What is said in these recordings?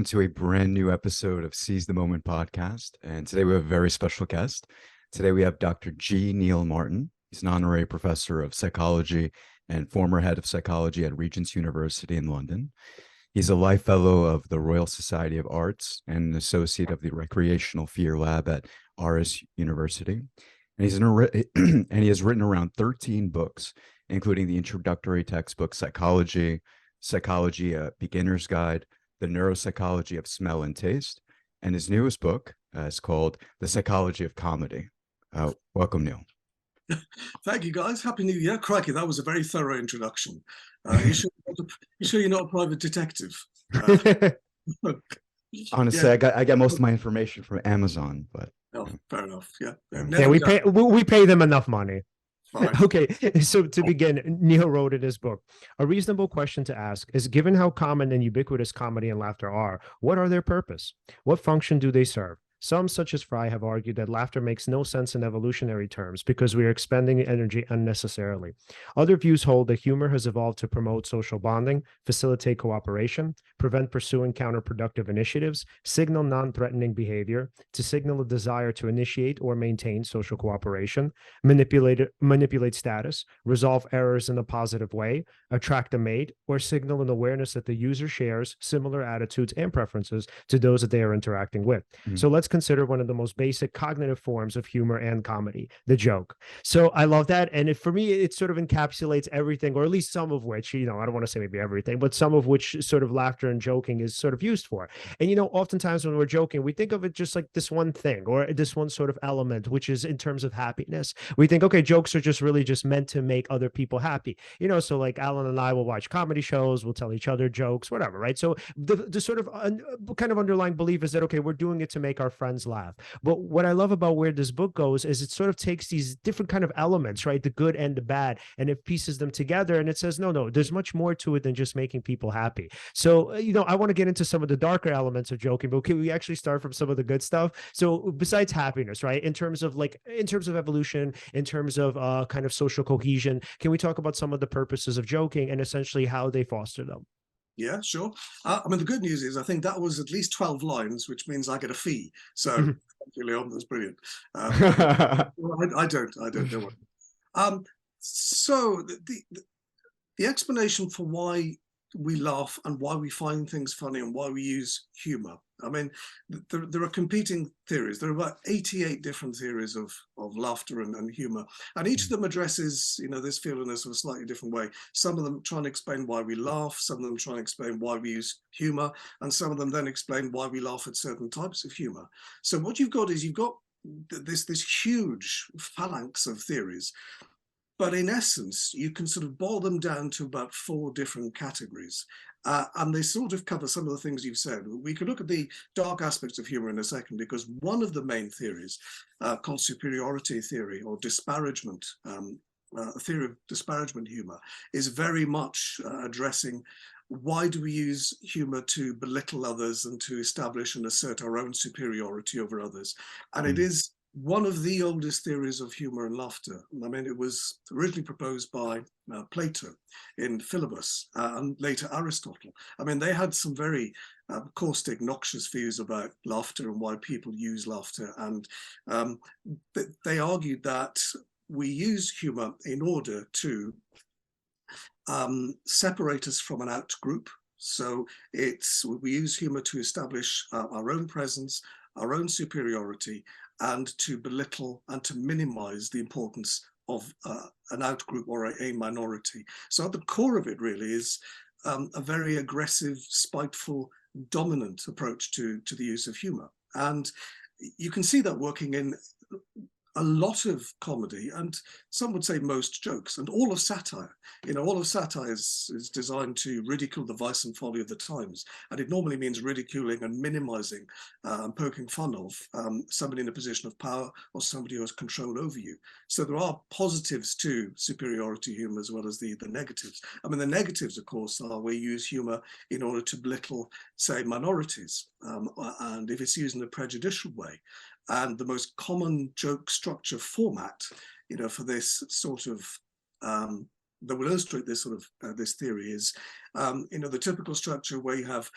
welcome to a brand new episode of Seize the Moment podcast. And today we have a very special guest. Today we have Dr. G. Neil Martin. He's an honorary professor of psychology and former head of psychology at Regent University in London. He's a life fellow of the Royal Society of Arts and an associate of the Recreational Fear Lab at Aarhus University. And he has written around 13 books, including the introductory textbook Psychology, a Beginner's Guide, the Neuropsychology of Smell and Taste, and his newest book is called The Psychology of Comedy. Welcome, Neil. Thank you, guys. Happy New Year. Crikey, that was a very thorough introduction. You sure you're not a private detective? Honestly, yeah. I get most of my information from Amazon, but fair enough. We pay them enough money. Fine. Okay, so to begin, Neil wrote in his book, a reasonable question to ask is, given how common and ubiquitous comedy and laughter are, what are their purpose? What function do they serve? Some, such as Fry, have argued that laughter makes no sense in evolutionary terms because we are expending energy unnecessarily. Other views hold that humor has evolved to promote social bonding, facilitate cooperation, prevent pursuing counterproductive initiatives, signal non-threatening behavior, to signal a desire to initiate or maintain social cooperation, manipulate status, resolve errors in a positive way, attract a mate, or signal an awareness that the user shares similar attitudes and preferences to those that they are interacting with. Mm-hmm. So let's consider one of the most basic cognitive forms of humor and comedy, the joke. So I love that. And for me, it sort of encapsulates everything, or at least some of which, I don't want to say maybe everything, but some of which sort of laughter and joking is sort of used for. And, oftentimes when we're joking, we think of it just like this one thing or this one sort of element, which is in terms of happiness. We think, okay, jokes are just really just meant to make other people happy. So like Alan and I will watch comedy shows, we'll tell each other jokes, whatever, right? So the sort of kind of underlying belief is that, okay, we're doing it to make our friends laugh. But what I love about where this book goes is it sort of takes these different kind of elements, right? The good and the bad, and it pieces them together. And it says, no, there's much more to it than just making people happy. So, I want to get into some of the darker elements of joking, but can we actually start from some of the good stuff? So besides happiness, right? In terms of evolution, in terms of kind of social cohesion, can we talk about some of the purposes of joking and essentially how they foster them? Yeah, sure. The good news is I think that was at least 12 lines, which means I get a fee. So, thank you, Leon, that's brilliant. I don't worry. So the explanation for why we laugh and why we find things funny and why we use humor. There are competing theories. There are about 88 different theories of laughter and humor, and each of them addresses, this field in a sort of slightly different way. Some of them try and explain why we laugh, some of them try and explain why we use humor, and some of them then explain why we laugh at certain types of humor. So what you've got is this huge phalanx of theories. But in essence, you can sort of boil them down to about 4 different categories. And they sort of cover some of the things you've said. We could look at the dark aspects of humor in a second, because one of the main theories called superiority theory or disparagement, a theory of disparagement humor, is very much addressing why do we use humor to belittle others and to establish and assert our own superiority over others. And it is one of the oldest theories of humor and laughter. It was originally proposed by Plato in Philebus and later Aristotle. They had some very caustic, noxious views about laughter and why people use laughter. And they argued that we use humor in order to separate us from an out group. So we use humor to establish our own presence, our own superiority, and to belittle and to minimize the importance of an outgroup or a minority. So at the core of it really is a very aggressive, spiteful, dominant approach to the use of humor. And you can see that working in a lot of comedy, and some would say most jokes, and all of satire. All of satire is designed to ridicule the vice and folly of the times. And it normally means ridiculing and minimizing and poking fun of somebody in a position of power or somebody who has control over you. So there are positives to superiority humor as well as the negatives. The negatives, of course, are we use humor in order to belittle, say, minorities. And if it's used in a prejudicial way. And the most common joke structure format, for this sort of that will illustrate this sort of this theory is, the typical structure where you have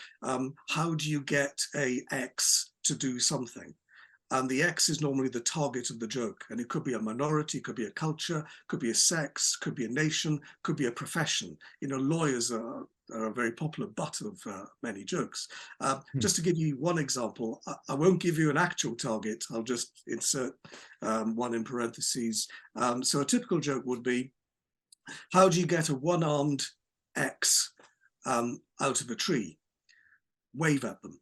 how do you get a X to do something? And the X is normally the target of the joke. And it could be a minority, could be a culture, could be a sex, could be a nation, could be a profession. Lawyers are a very popular butt of many jokes. Just to give you one example, I won't give you an actual target. I'll just insert one in parentheses. So a typical joke would be, how do you get a one-armed X out of a tree? Wave at them.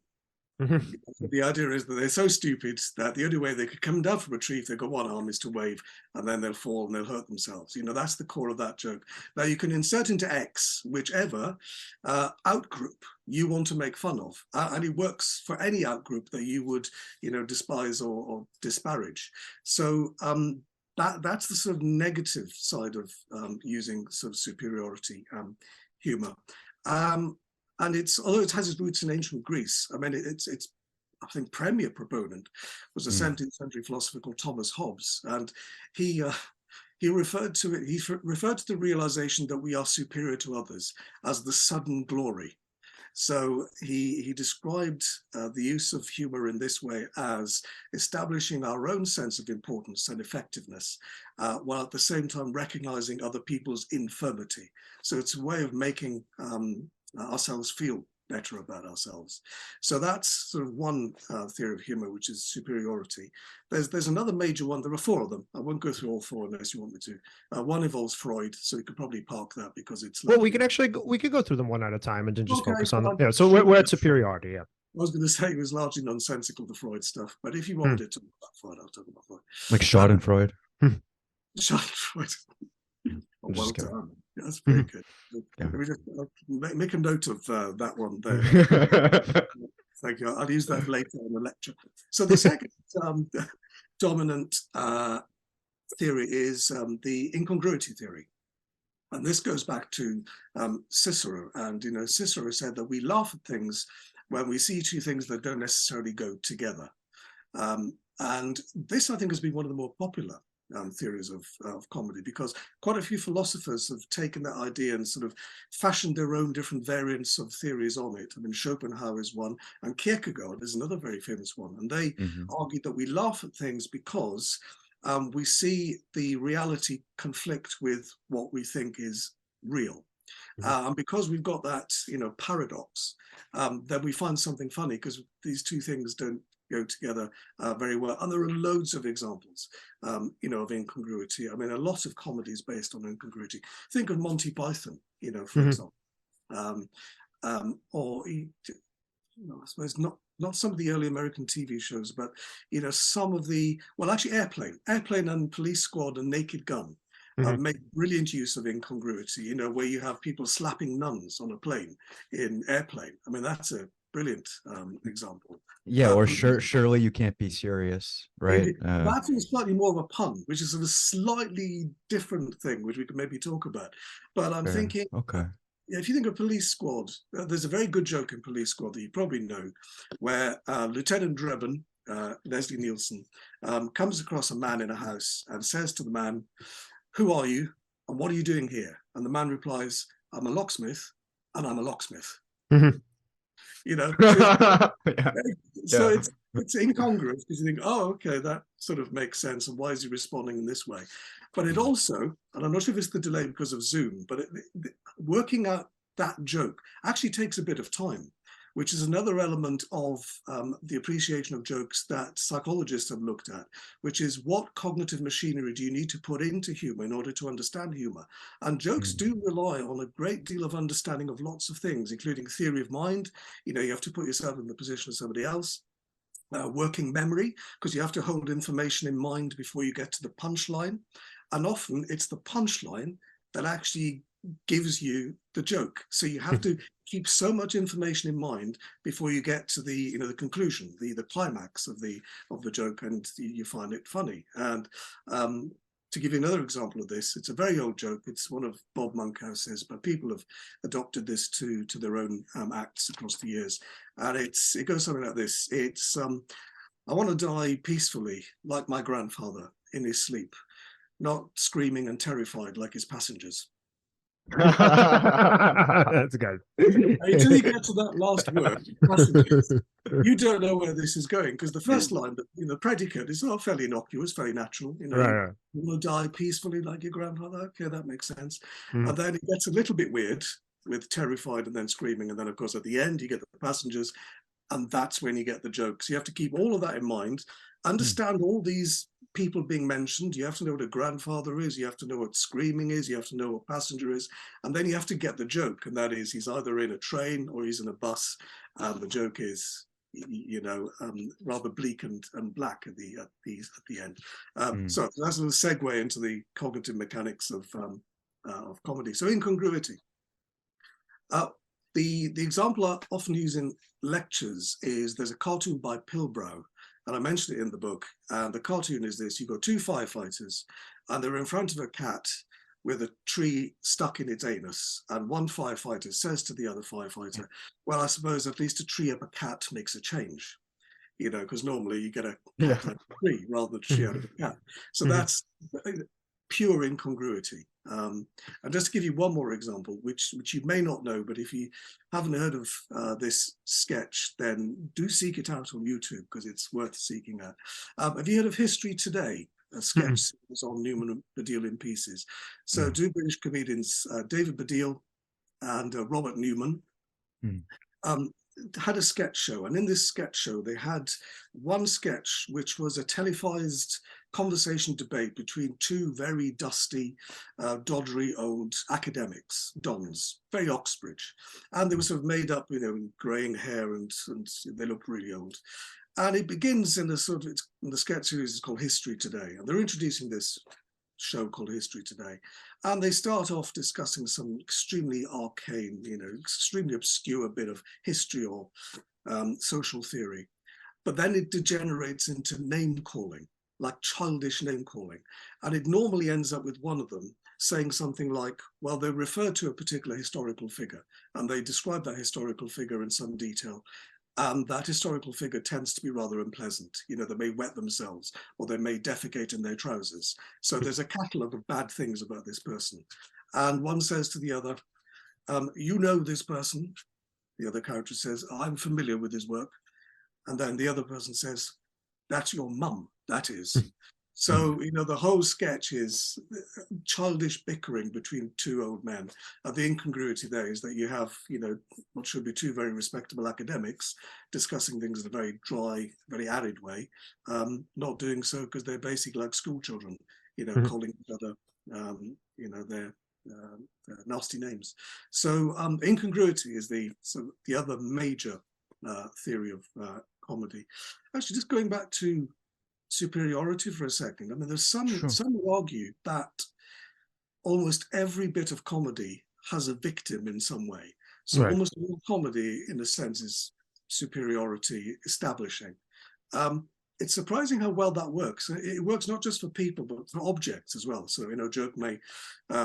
The idea is that they're so stupid that the only way they could come down from a tree if they've got one arm is to wave, and then they'll fall and they'll hurt themselves. That's the core of that joke. Now you can insert into X whichever outgroup you want to make fun of, and it works for any outgroup that you would, despise or disparage. So that's the sort of negative side of using sort of superiority humor. And although it has its roots in ancient Greece, I mean, it's I think premier proponent was a 17th century philosopher called Thomas Hobbes, and he referred to it. He referred to the realization that we are superior to others as the sudden glory. So he described the use of humor in this way as establishing our own sense of importance and effectiveness, while at the same time recognizing other people's infirmity. So it's a way of making ourselves feel better about ourselves. So that's sort of one theory of humor, which is superiority. There's another major one. There are four of them. I won't go through all four unless you want me to. One involves Freud, so you could probably park that because it's. Well, we could go through them one at a time and then just focus on them. Yeah. So we're at superiority. Yeah. I was going to say it was largely nonsensical, the Freud stuff, but if you wanted to talk about Freud, I'll talk about Freud. Like Schadenfreude. Schadenfreude. Well done. Yeah, that's very good. Yeah. Let me just make a note of that one there. Thank you. I'll use that later in the lecture. So the second dominant theory is the incongruity theory. And this goes back to Cicero. And, Cicero said that we laugh at things when we see two things that don't necessarily go together. And this, I think, has been one of the more popular theories of comedy, because quite a few philosophers have taken that idea and sort of fashioned their own different variants of theories on it. I mean, Schopenhauer is one, and Kierkegaard is another very famous one. And they argued that we laugh at things because we see the reality conflict with what we think is real. And because we've got that, paradox, then we find something funny because these two things don't go together very well. And there are loads of examples, of incongruity. I mean, a lot of comedies based on incongruity. Think of Monty Python, for example, or I suppose not some of the early American TV shows, but some of the, well, actually Airplane and Police Squad and Naked Gun make brilliant use of incongruity. Where you have people slapping nuns on a plane in Airplane. I mean, that's a brilliant example. Yeah, or surely you can't be serious, right? That is slightly more of a pun, which is a slightly different thing, which we could maybe talk about. But I'm thinking, okay, if you think of Police Squad, there's a very good joke in Police Squad that you probably know, where Lieutenant Drebin, Leslie Nielsen, comes across a man in a house and says to the man, "Who are you and what are you doing here?" And the man replies, "I'm a locksmith and I'm a locksmith." So it's incongruous because you think, oh, okay, that sort of makes sense, and why is he responding in this way? But it also, and I'm not sure if it's the delay because of Zoom, but working out that joke actually takes a bit of time, which is another element of the appreciation of jokes that psychologists have looked at, which is what cognitive machinery do you need to put into humor in order to understand humor? And jokes do rely on a great deal of understanding of lots of things, including theory of mind. You have to put yourself in the position of somebody else. Working memory, because you have to hold information in mind before you get to the punchline. And often it's the punchline that actually gives you the joke. So you have to keep so much information in mind before you get to the the conclusion, the climax of the joke, and you find it funny. And to give you another example of this, it's a very old joke. It's one of Bob Monkhouse's, but people have adopted this to their own acts across the years. And it goes something like this. It's I want to die peacefully, like my grandfather in his sleep, not screaming and terrified like his passengers. That's good. Until you get to that last word, passengers, you don't know where this is going, because the first line, the predicate is fairly innocuous, very natural. Right. You want to die peacefully like your grandfather. Okay, that makes sense. Mhm. And then it gets a little bit weird with terrified and then screaming. And then, of course, at the end, you get the passengers. And that's when you get the jokes. You have to keep all of that in mind, understand all these people being mentioned. You have to know what a grandfather is. You have to know what screaming is. You have to know what passenger is. And then you have to get the joke. And that is, he's either in a train or he's in a bus. And the joke is, rather bleak and black at the end. So that's a segue into the cognitive mechanics of comedy. So incongruity. The example I often use in lectures is there's a cartoon by Pilbrow, and I mentioned it in the book. And the cartoon is this: you've got two firefighters, and they're in front of a cat with a tree stuck in its anus. And one firefighter says to the other firefighter, well, I suppose at least a tree up a cat makes a change, because normally you get a cat out of a tree rather than a tree out of a cat. So that's pure incongruity. And just to give you one more example, which you may not know, but if you haven't heard of this sketch, then do seek it out on YouTube, because it's worth seeking out. Have you heard of History Today? A sketch was on Newman and Baddiel in Pieces. So two British comedians, David Baddiel and Robert Newman, had a sketch show. And in this sketch show, they had one sketch which was a televised conversation debate between two very dusty, doddery old academics, dons, very Oxbridge. And they were sort of made up, greying hair, and they looked really old. And it begins in the sketch series is called History Today. And they're introducing this show called History Today. And they start off discussing some extremely arcane, extremely obscure bit of history or social theory. But then it degenerates into name calling, like childish name calling. And it normally ends up with one of them saying something like, well, they refer to a particular historical figure, and they describe that historical figure in some detail. And that historical figure tends to be rather unpleasant. They may wet themselves, or they may defecate in their trousers. So there's a catalogue of bad things about this person. And one says to the other, you know this person. The other character says, I'm familiar with his work. And then the other person says, that's your mum, that is. So, the whole sketch is childish bickering between two old men. The incongruity there is that you have, what should be two very respectable academics discussing things in a very dry, very arid way, not doing so because they're basically like school children, calling each other, their nasty names. So incongruity is the other major theory of comedy. Actually, just going back to superiority for a second. I mean, there's some who argue that almost every bit of comedy has a victim in some way. So almost all comedy, in a sense, is superiority establishing. It's surprising how well that works. It works not just for people, but for objects as well. So, a joke may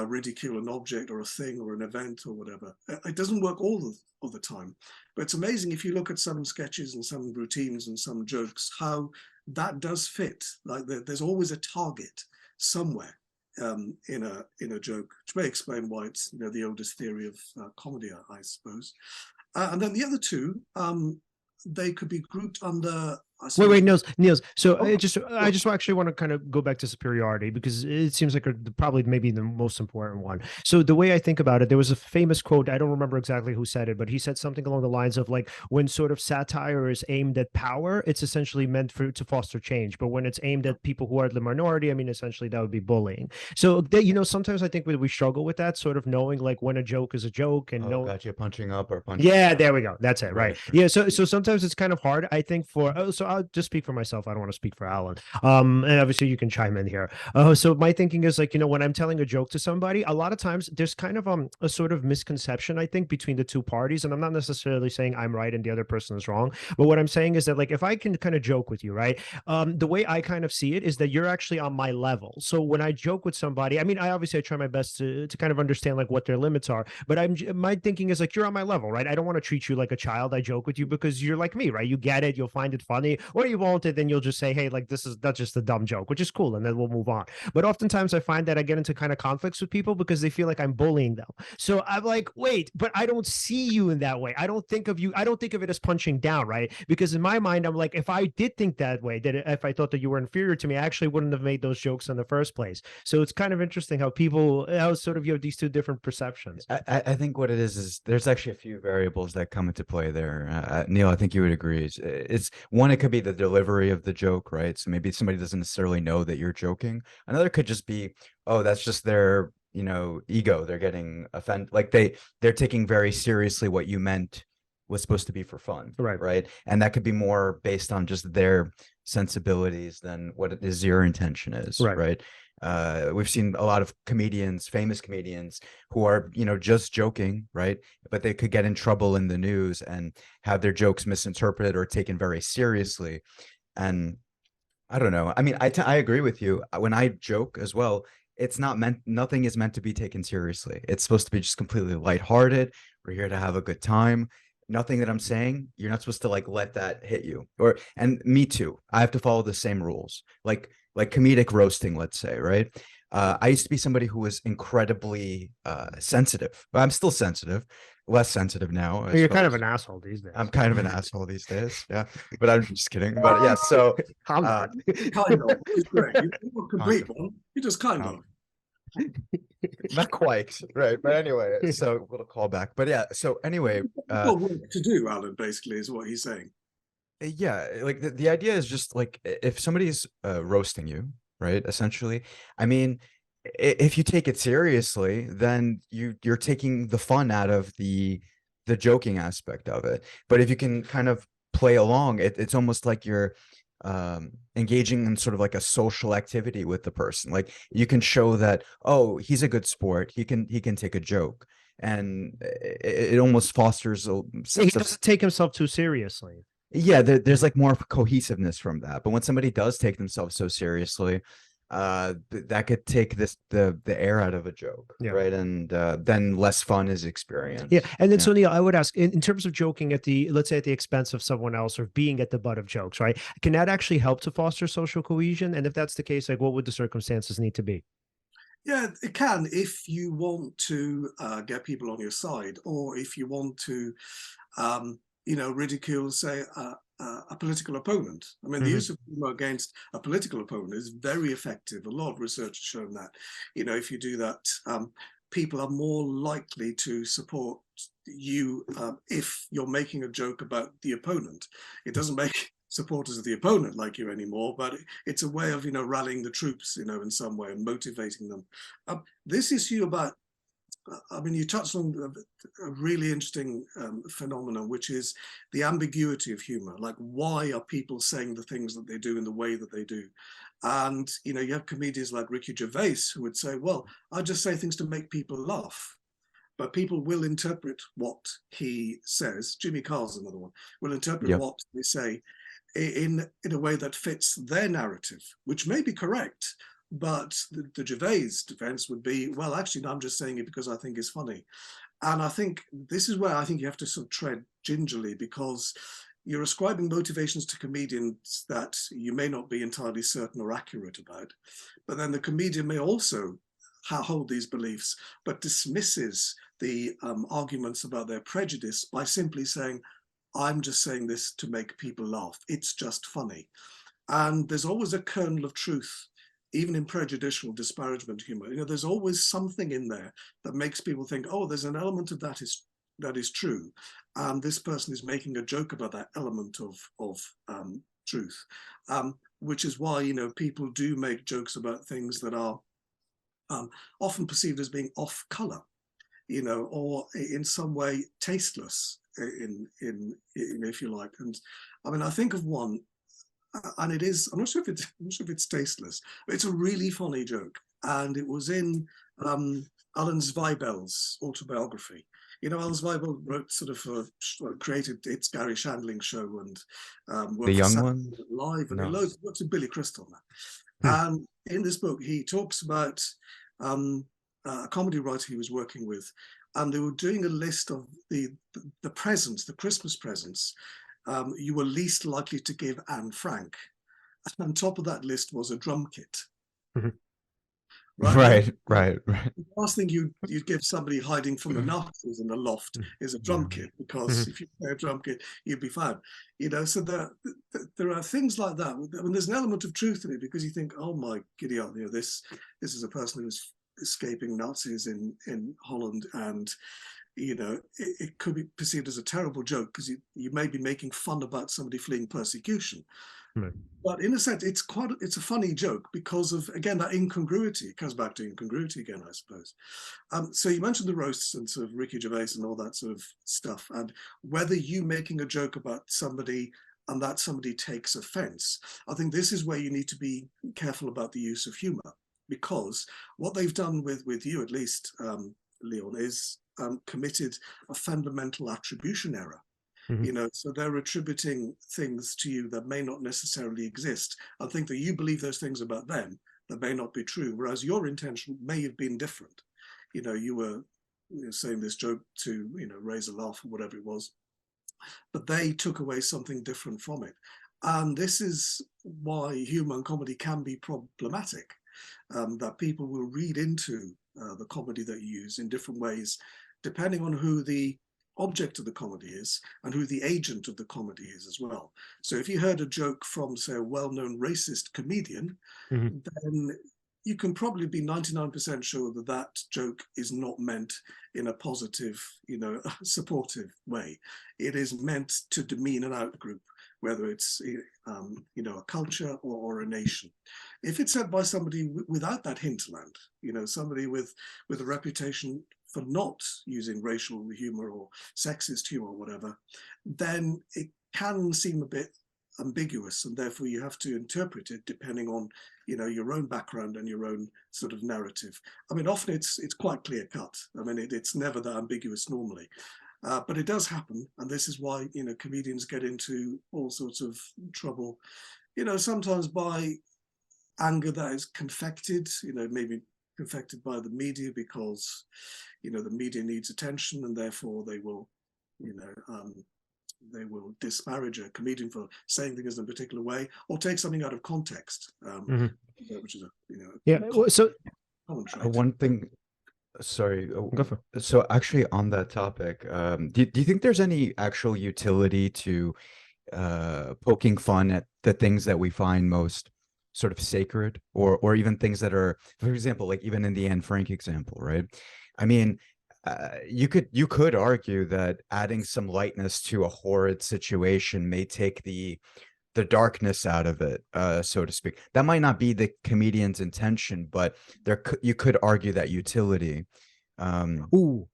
ridicule an object or a thing or an event or whatever. It doesn't work all the time. But it's amazing if you look at some sketches and some routines and some jokes, how that does fit. Like there's always a target somewhere in a joke, which may explain why it's the oldest theory of comedy, I suppose. And then the other two, they could be grouped under. Wait, Niels. So I just actually want to kind of go back to superiority, because it seems like probably maybe the most important one. So the way I think about it, there was a famous quote. I don't remember exactly who said it, but he said something along the lines of like, when sort of satire is aimed at power, it's essentially meant to foster change. But when it's aimed at people who are the minority, I mean, essentially that would be bullying. So sometimes I think we struggle with that, sort of knowing like when a joke is a joke and gotcha, punching up or punching. Yeah, there we go. That's it. Right. Yeah. So sometimes it's kind of hard, I think, so I'll just speak for myself. I don't want to speak for Alan. And obviously you can chime in here. So my thinking is like, when I'm telling a joke to somebody, a lot of times there's kind of a sort of misconception, I think, between the two parties. And I'm not necessarily saying I'm right and the other person is wrong. But what I'm saying is that, like, if I can kind of joke with you, right? The way I kind of see it is that you're actually on my level. So when I joke with somebody, I mean, I try my best to kind of understand like what their limits are. But my thinking is like, you're on my level, right? I don't want to treat you like a child. I joke with you because you're like me, right? You get it. You'll find it funny. or you won't, and then you'll just say, hey, like that's just a dumb joke, which is cool, and then we'll move on. But oftentimes I find that I get into kind of conflicts with people because they feel like I'm bullying them. So I'm like, wait, but I don't see you in that way. I don't think of it as punching down, right? Because in my mind, I'm like, if I did think that way, that if I thought that you were inferior to me, I actually wouldn't have made those jokes in the first place. So it's kind of interesting how sort of you have these two different perceptions. I think what it is there's actually a few variables that come into play there. Neil, I think you would agree. It's one, it could be the delivery of the joke, right? So maybe somebody doesn't necessarily know that you're joking. Another could just be, oh, that's just their, ego. They're getting offended. Like they're taking very seriously what you meant was supposed to be for fun. Right. And that could be more based on just their sensibilities than what it is your intention is. Right. We've seen a lot of famous comedians who are, just joking, right? But they could get in trouble in the news and have their jokes misinterpreted or taken very seriously. And I don't know. I mean, I agree with you. When I joke as well, nothing is meant to be taken seriously. It's supposed to be just completely lighthearted. We're here to have a good time. Nothing that I'm saying, you're not supposed to like let that hit you. And me too. I have to follow the same rules. Like comedic roasting, let's say, right? I used to be somebody who was incredibly sensitive. But I'm still sensitive, less sensitive now. You're kind of an asshole these days. I'm kind of an asshole these days. Yeah, but I'm just kidding. But yeah, so kind of. It's great. You're not a complete one. You just kind of. Not quite, right? But anyway, so we'll call back. But yeah, so anyway, work to do, Alan, basically, is what he's saying. Yeah, like the idea is just like if somebody's roasting you, right? Essentially, I mean, if you take it seriously, then you're taking the fun out of the joking aspect of it. But if you can kind of play along, it's almost like you're engaging in sort of like a social activity with the person. Like you can show that, oh, he's a good sport. He can take a joke, and it almost fosters a sense he doesn't take himself too seriously. Yeah, there's like more cohesiveness from that. But when somebody does take themselves so seriously, that could take the air out of a joke, right? And then less fun is experienced. Yeah, and then so Neil, I would ask, in terms of joking let's say at the expense of someone else or being at the butt of jokes, right? Can that actually help to foster social cohesion? And if that's the case, like what would the circumstances need to be? Yeah, it can if you want to get people on your side, or if you want to ridicule, say, a political opponent. I mean, the use of humor against a political opponent is very effective. A lot of research has shown that, if you do that, people are more likely to support you if you're making a joke about the opponent. It doesn't make supporters of the opponent like you anymore, but it's a way of, rallying the troops, in some way and motivating them. This issue about you touched on a really interesting phenomenon, which is the ambiguity of humor. Like, why are people saying the things that they do in the way that they do? And, you have comedians like Ricky Gervais who would say, well, I just say things to make people laugh. But people will interpret what he says. Jimmy Carr's another one, will interpret what they say in a way that fits their narrative, which may be correct. But the Gervais defense would be, well, actually, no, I'm just saying it because I think it's funny. And I think this is where I think you have to sort of tread gingerly, because you're ascribing motivations to comedians that you may not be entirely certain or accurate about. But then the comedian may also hold these beliefs, but dismisses the arguments about their prejudice by simply saying, I'm just saying this to make people laugh. It's just funny. And there's always a kernel of truth, even in prejudicial disparagement humor. There's always something in there that makes people think, oh, there's an element of that is true. And this person is making a joke about that element of truth, which is why, people do make jokes about things that are often perceived as being off color, or in some way tasteless, if you like. And I think of one, and it is, I'm not sure if it's tasteless, but it's a really funny joke. And it was in Alan Zweibel's autobiography. Alan Zweibel wrote created It's Gary Shandling Show and The Young One Live, and he works with Billy Crystal now. And in this book, he talks about a comedy writer he was working with, and they were doing a list of the presents, the Christmas presents, you were least likely to give Anne Frank. And on top of that list was a drum kit. Mhm. Right. The last thing you'd give somebody hiding from the Nazis in the loft is a drum kit, because if you play a drum kit, you'd be fine. You know, so there are things like that. I mean, there's an element of truth in it, because you think, oh my giddy up, you know, this is a person who's escaping Nazis in Holland, and you know, it could be perceived as a terrible joke because you may be making fun about somebody fleeing persecution. Right. But in a sense, it's a funny joke because of, again, that incongruity. It comes back to incongruity again, I suppose. So you mentioned the roasts and sort of Ricky Gervais and all that sort of stuff, and whether you making a joke about somebody and that somebody takes offense. I think this is where you need to be careful about the use of humor, because what they've done with you, at least, Leon, is committed a fundamental attribution error. You know, so they're attributing things to you that may not necessarily exist. I think that you believe those things about them that may not be true, whereas your intention may have been different. You know, you were saying this joke to, you know, raise a laugh or whatever it was, but they took away something different from it. And this is why humor and comedy can be problematic, that people will read into the comedy that you use in different ways, depending on who the object of the comedy is and who the agent of the comedy is as well. So if you heard a joke from, say, a well-known racist comedian, then you can probably be 99% sure that that joke is not meant in a positive, you know, supportive way. It is meant to demean an outgroup, whether it's, you know, a culture or a nation. If it's said by somebody without that hinterland, you know, somebody with a reputation for not using racial humor or sexist humor or whatever, then it can seem a bit ambiguous, and therefore you have to interpret it depending on, you know, your own background and your own sort of narrative. I mean, often it's quite clear cut. I mean, it's never that ambiguous normally, but it does happen, and this is why, you know, comedians get into all sorts of trouble, you know, sometimes by anger that is confected, you know, maybe confected by the media because, you know, the media needs attention, and therefore they will, you know, they will disparage a comedian for saying things in a particular way, or take something out of context, which is a, you know, yeah. So common trait. One thing, sorry. Go for it. So actually on that topic, do you think there's any actual utility to poking fun at the things that we find most sort of sacred, or even things that are, for example, like even in the Anne Frank example, right? I mean, you could argue that adding some lightness to a horrid situation may take the darkness out of it, so to speak. That might not be the comedian's intention, but you could argue that utility. Ooh,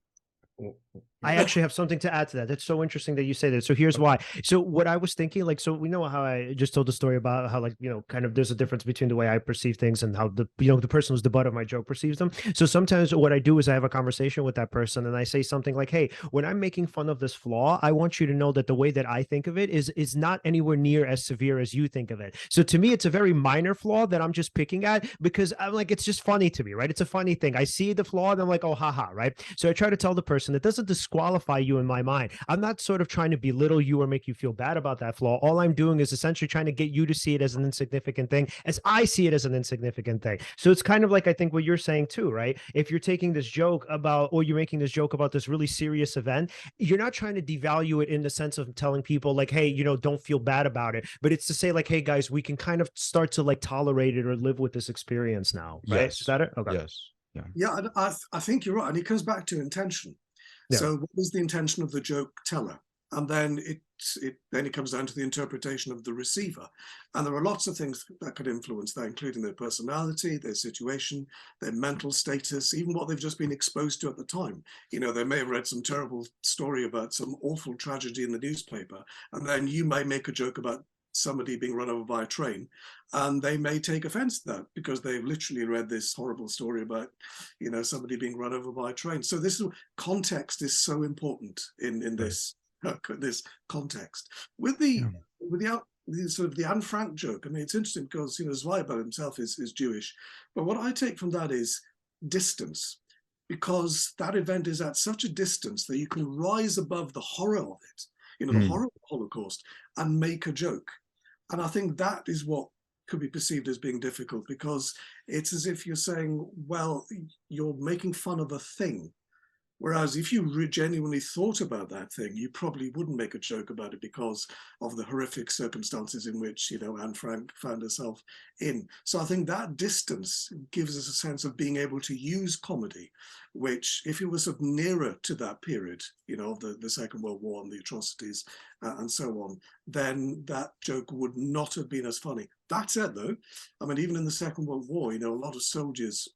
I actually have something to add to that. That's so interesting that you say that. So here's why. So what I was thinking, like, so we know how I just told the story about how, like, you know, kind of there's a difference between the way I perceive things and how the, you know, the person who's the butt of my joke perceives them. So sometimes what I do is I have a conversation with that person and I say something like, hey, when I'm making fun of this flaw, I want you to know that the way that I think of it is not anywhere near as severe as you think of it. So to me, it's a very minor flaw that I'm just picking at, because I'm like, it's just funny to me, right? It's a funny thing. I see the flaw and I'm like, oh, haha, right? So I try to tell the person it doesn't disqualify you in my mind. I'm not sort of trying to belittle you or make you feel bad about that flaw. All I'm doing is essentially trying to get you to see it as an insignificant thing, as I see it as an insignificant thing. So it's kind of like, I think what you're saying too, right? If you're taking this joke about, or you're making this joke about this really serious event, you're not trying to devalue it in the sense of telling people like, hey, you know, don't feel bad about it. But it's to say like, hey guys, we can kind of start to like tolerate it or live with this experience now. Right? Yes. Is that it? Okay. Yes. Yeah. Yeah, I think you're right. And it comes back to intention. Yeah. So what is the intention of the joke teller? And then it comes down to the interpretation of the receiver. And there are lots of things that could influence that, including their personality, their situation, their mental status, even what they've just been exposed to at the time. You know, they may have read some terrible story about some awful tragedy in the newspaper, and then you may make a joke about somebody being run over by a train, and they may take offense to that because they've literally read this horrible story about, you know, somebody being run over by a train. So this is, context is so important in this this context. With the sort of the Anne Frank joke, I mean, it's interesting because, you know, Zweigel himself is Jewish, but what I take from that is distance, because that event is at such a distance that you can rise above the horror of it. you know, the horror of the Holocaust, and make a joke. And I think that is what could be perceived as being difficult, because it's as if you're saying, well, you're making fun of a thing. Whereas if you genuinely thought about that thing, you probably wouldn't make a joke about it because of the horrific circumstances in which, you know, Anne Frank found herself in. So I think that distance gives us a sense of being able to use comedy, which if it was sort of nearer to that period, you know, the Second World War and the atrocities and so on, then that joke would not have been as funny. That said, though, I mean, even in the Second World War, you know, a lot of soldiers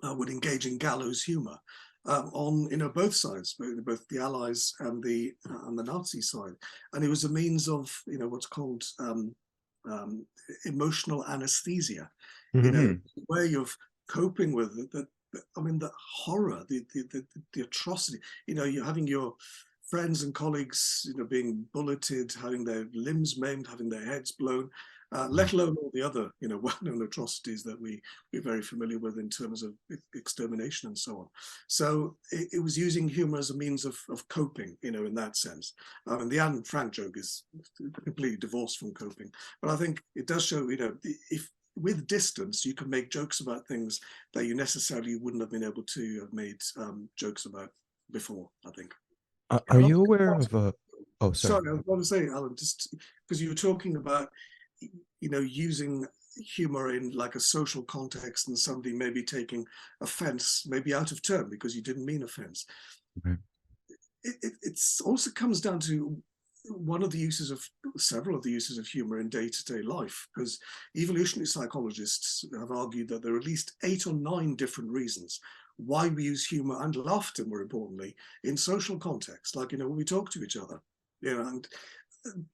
would engage in gallows humor. On, you know, both sides, both the Allies and the Nazi side, and it was a means of, you know, what's called emotional anesthesia. You know, way of coping with it. I mean, the horror, the atrocity. You know, you're having your friends and colleagues, you know, being bulleted, having their limbs maimed, having their heads blown. Let alone all the other, you know, well-known atrocities that we're very familiar with in terms of extermination and so on. So it was using humor as a means of coping, you know, in that sense. And the Anne Frank joke is completely divorced from coping. But I think it does show, you know, if with distance, you can make jokes about things that you necessarily wouldn't have been able to have made jokes about before, I think. Are you aware of a... Oh, sorry. Sorry, I was going to say, Alan, just because you were talking about, you know, using humor in like a social context and somebody maybe taking offense, maybe out of turn because you didn't mean offense. Okay. It also comes down to one of the uses of several of the uses of humor in day-to-day life, because evolutionary psychologists have argued that there are at least 8 or 9 different reasons why we use humor and laughter, more importantly, in social contexts, like, you know, when we talk to each other, you know, and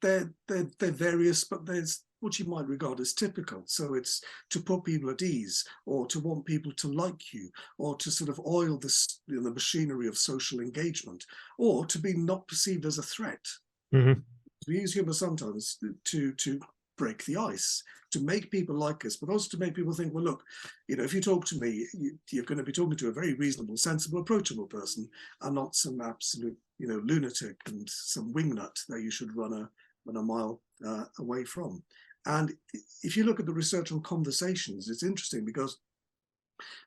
they're various, but there's what you might regard as typical. So it's to put people at ease, or to want people to like you, or to sort of oil this, you know, the machinery of social engagement, or to be not perceived as a threat. We use humor sometimes to break the ice, to make people like us, but also to make people think, well, look, you know, if you talk to me, you're going to be talking to a very reasonable, sensible, approachable person, and not some absolute, you know, lunatic and some wingnut that you should run a mile away from. And if you look at the research on conversations, it's interesting because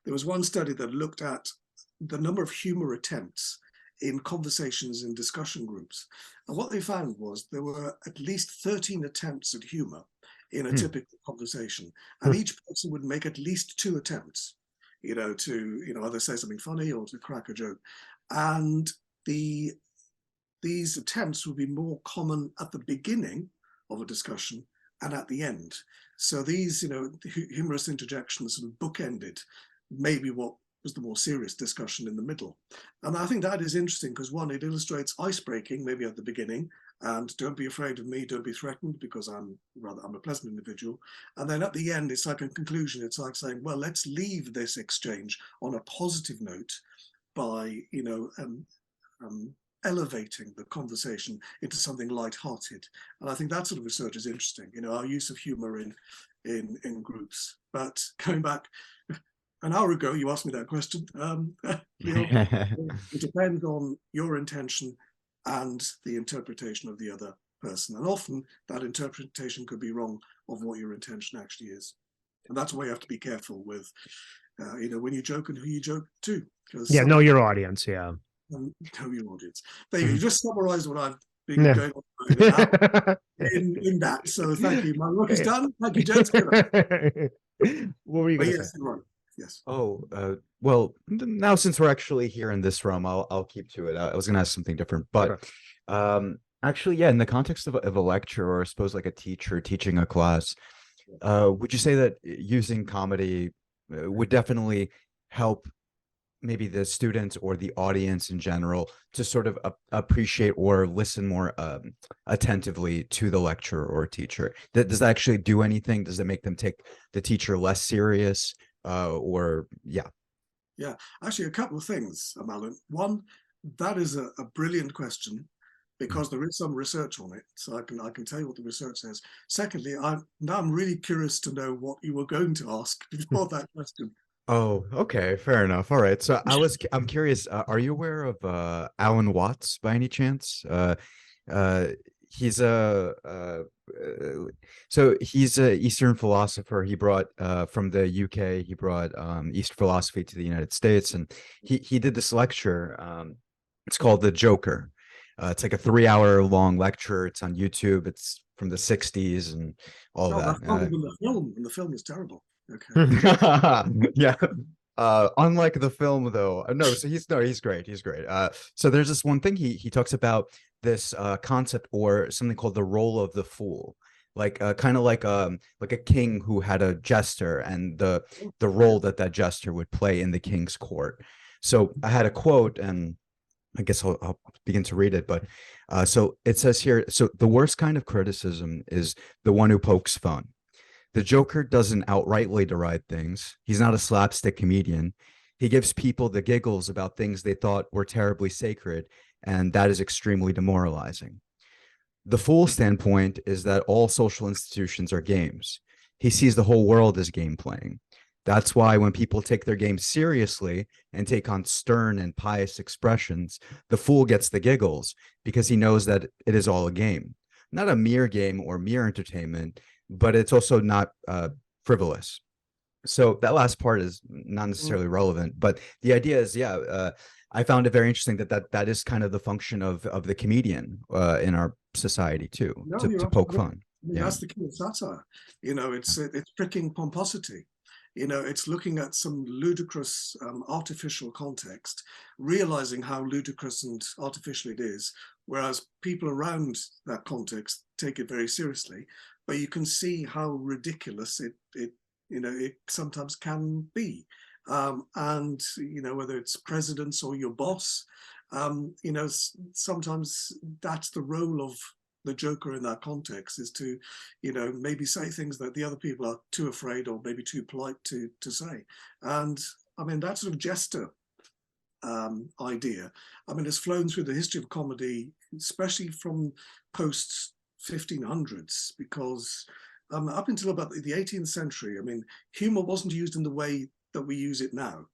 there was one study that looked at the number of humor attempts in conversations in discussion groups. And what they found was there were at least 13 attempts at humor in a typical conversation. And each person would make at least 2 attempts, you know, to, you know, either say something funny or to crack a joke. And these attempts would be more common at the beginning of a discussion and at the end. So these, you know, humorous interjections sort of bookended maybe what was the more serious discussion in the middle. And I think that is interesting because, one, it illustrates ice breaking maybe at the beginning, and don't be afraid of me, don't be threatened, because I'm a pleasant individual. And then at the end, it's like a conclusion. It's like saying, well, let's leave this exchange on a positive note by, you know, elevating the conversation into something light-hearted. And I think that sort of research is interesting, you know, our use of humor in groups. But going back an hour ago, you asked me that question. It depends on your intention and the interpretation of the other person. And often that interpretation could be wrong of what your intention actually is. And that's why you have to be careful with, you know, when you joke and who you joke to. Yeah, know your audience, yeah. Know your audience. There you just summarized what I've been going on in that. So thank you. My work is done. Thank you, gents. What were you going to say? Right. Yes. Oh, well, now since we're actually here in this room, I'll keep to it. I was going to ask something different, but actually, yeah, in the context of a lecture, or I suppose like a teacher teaching a class, would you say that using comedy would definitely help maybe the students or the audience in general to sort of appreciate or listen more attentively to the lecturer or teacher? Does that actually do anything? Does it make them take the teacher less serious? Yeah, actually a couple of things, Alan. One, that is a brilliant question, because there is some research on it, so I can tell you what the research says. Secondly, I'm really curious to know what you were going to ask before that question. Oh, okay, fair enough. All right, so I'm curious, are you aware of Alan Watts by any chance? He's he's a Eastern philosopher. He brought from the UK. He brought Eastern philosophy to the United States, and he did this lecture. It's called The Joker. It's like a 3-hour long lecture. It's on YouTube. It's from the 60s and all Oh, that. that's not even the film, and the film is terrible. Okay. Yeah. Unlike the film though, no, so he's great. He's great. So there's this one thing he talks about this concept or something called the role of the fool. Like kind of like a king who had a jester and the role that jester would play in the king's court. So I had a quote, and I guess I'll begin to read it. But so it says here, so the worst kind of criticism is the one who pokes fun. The Joker doesn't outrightly deride things. He's not a slapstick comedian. He gives people the giggles about things they thought were terribly sacred, and that is extremely demoralizing. The fool's standpoint is that all social institutions are games. He sees the whole world as game playing. That's why when people take their game seriously and take on stern and pious expressions, the fool gets the giggles because he knows that it is all a game, not a mere game or mere entertainment, but it's also not frivolous. So that last part is not necessarily relevant, but the idea is, I found it very interesting that is kind of the function of the comedian in our society too, No, to poke fun. Yeah. That's the key of satire. It's pricking pomposity. It's looking at some ludicrous artificial context, realizing how ludicrous and artificial it is, whereas people around that context take it very seriously. But you can see how ridiculous it sometimes can be. And whether it's presidents or your boss, sometimes that's the role of the Joker in that context, is to maybe say things that the other people are too afraid or maybe too polite to say. And I mean, that sort of jester idea, I mean, it's flown through the history of comedy, especially from post 1500s, because up until about the 18th century, I mean, humor wasn't used in the way that we use it now.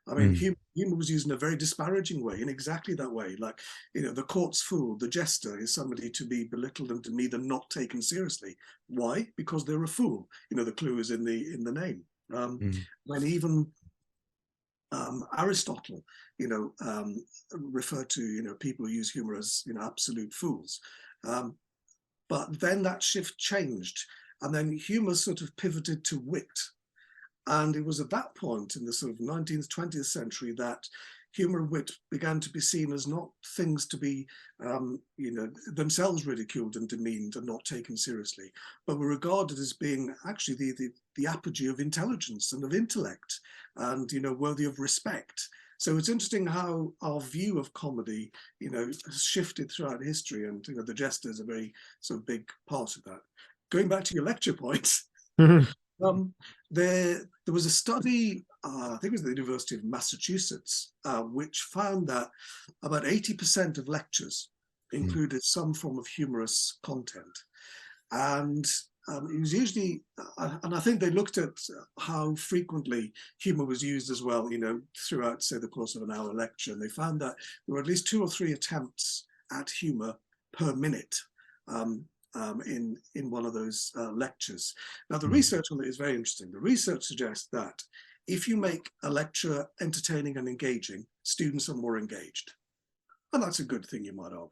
I mean, humor was used in a very disparaging way, in exactly that way. Like, the court's fool, the jester, is somebody to be belittled and to me they're not taken seriously. Why? Because they're a fool. The clue is in the name. When even Aristotle, referred to people who use humor as absolute fools. But then that shift changed, and then humor sort of pivoted to wit. And it was at that point in the sort of 19th, 20th century that humor and wit began to be seen as not things to be, themselves ridiculed and demeaned and not taken seriously, but were regarded as being actually the apogee of intelligence and of intellect, and worthy of respect. So it's interesting how our view of comedy, has shifted throughout history, and the jester is a very sort of big part of that. Going back to your lecture points. There was a study, I think it was at the University of Massachusetts, which found that about 80% of lectures included some form of humorous content. And it was usually, and I think they looked at how frequently humor was used as well, throughout, say, the course of an hour lecture. And they found that there were at least 2 or 3 attempts at humor per minute. In one of those lectures. Now, the research on it is very interesting. The research suggests that if you make a lecture entertaining and engaging, students are more engaged. And that's a good thing, you might argue.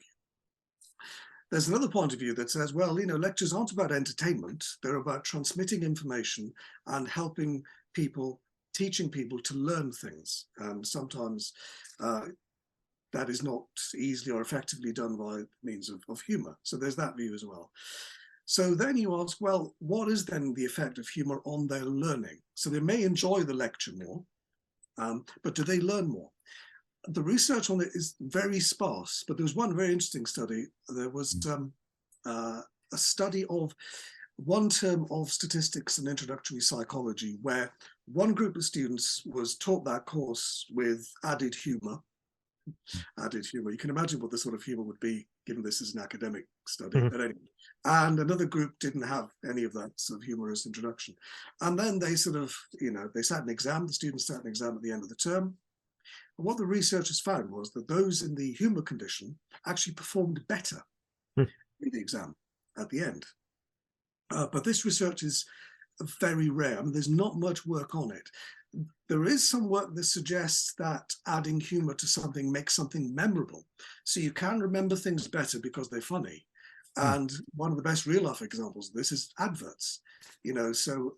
There's another point of view that says, well, lectures aren't about entertainment. They're about transmitting information and helping people, teaching people to learn things. And sometimes that is not easily or effectively done by means of humor. So there's that view as well. So then you ask, well, what is then the effect of humor on their learning? So they may enjoy the lecture more, but do they learn more? The research on it is very sparse, but there was one very interesting study. There was a study of one term of statistics and introductory psychology, where one group of students was taught that course with added humor. You can imagine what the sort of humor would be, given this is an academic study. But anyway, and another group didn't have any of that sort of humorous introduction. And then they sort of, they sat an exam, the students sat an exam at the end of the term. And what the researchers found was that those in the humor condition actually performed better Hmm. in the exam at the end. But this research is very rare. I mean, there's not much work on it. There is some work that suggests that adding humor to something makes something memorable. So you can remember things better because they're funny. And one of the best real life examples of this is adverts. So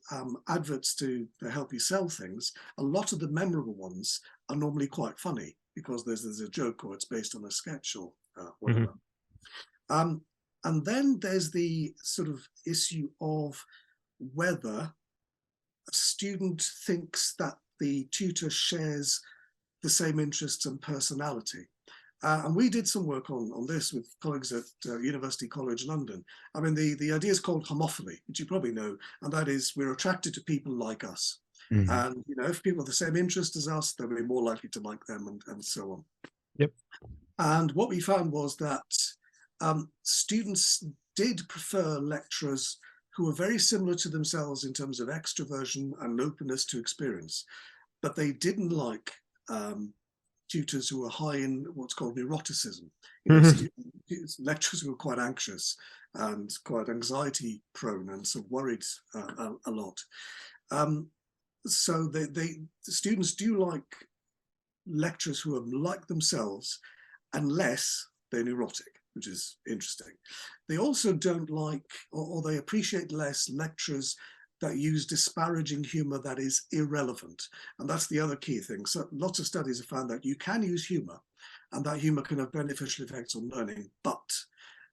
adverts to help you sell things, a lot of the memorable ones are normally quite funny because there's a joke or it's based on a sketch or whatever. And then there's the sort of issue of whether a student thinks that the tutor shares the same interests and personality. And we did some work on this with colleagues at University College London. I mean, the idea is called homophily, which you probably know, and that is we're attracted to people like us. And, if people have the same interest as us, then we're more likely to like them and so on. Yep. And what we found was that students did prefer lecturers who were very similar to themselves in terms of extroversion and openness to experience, but they didn't like tutors who were high in what's called neuroticism. Lecturers who were quite anxious and quite anxiety prone and so worried a lot. So the students do like lecturers who are like themselves unless they're neurotic, which is interesting. They also don't like, or they appreciate less lecturers that use disparaging humor that is irrelevant. And that's the other key thing. So lots of studies have found that you can use humor and that humor can have beneficial effects on learning, but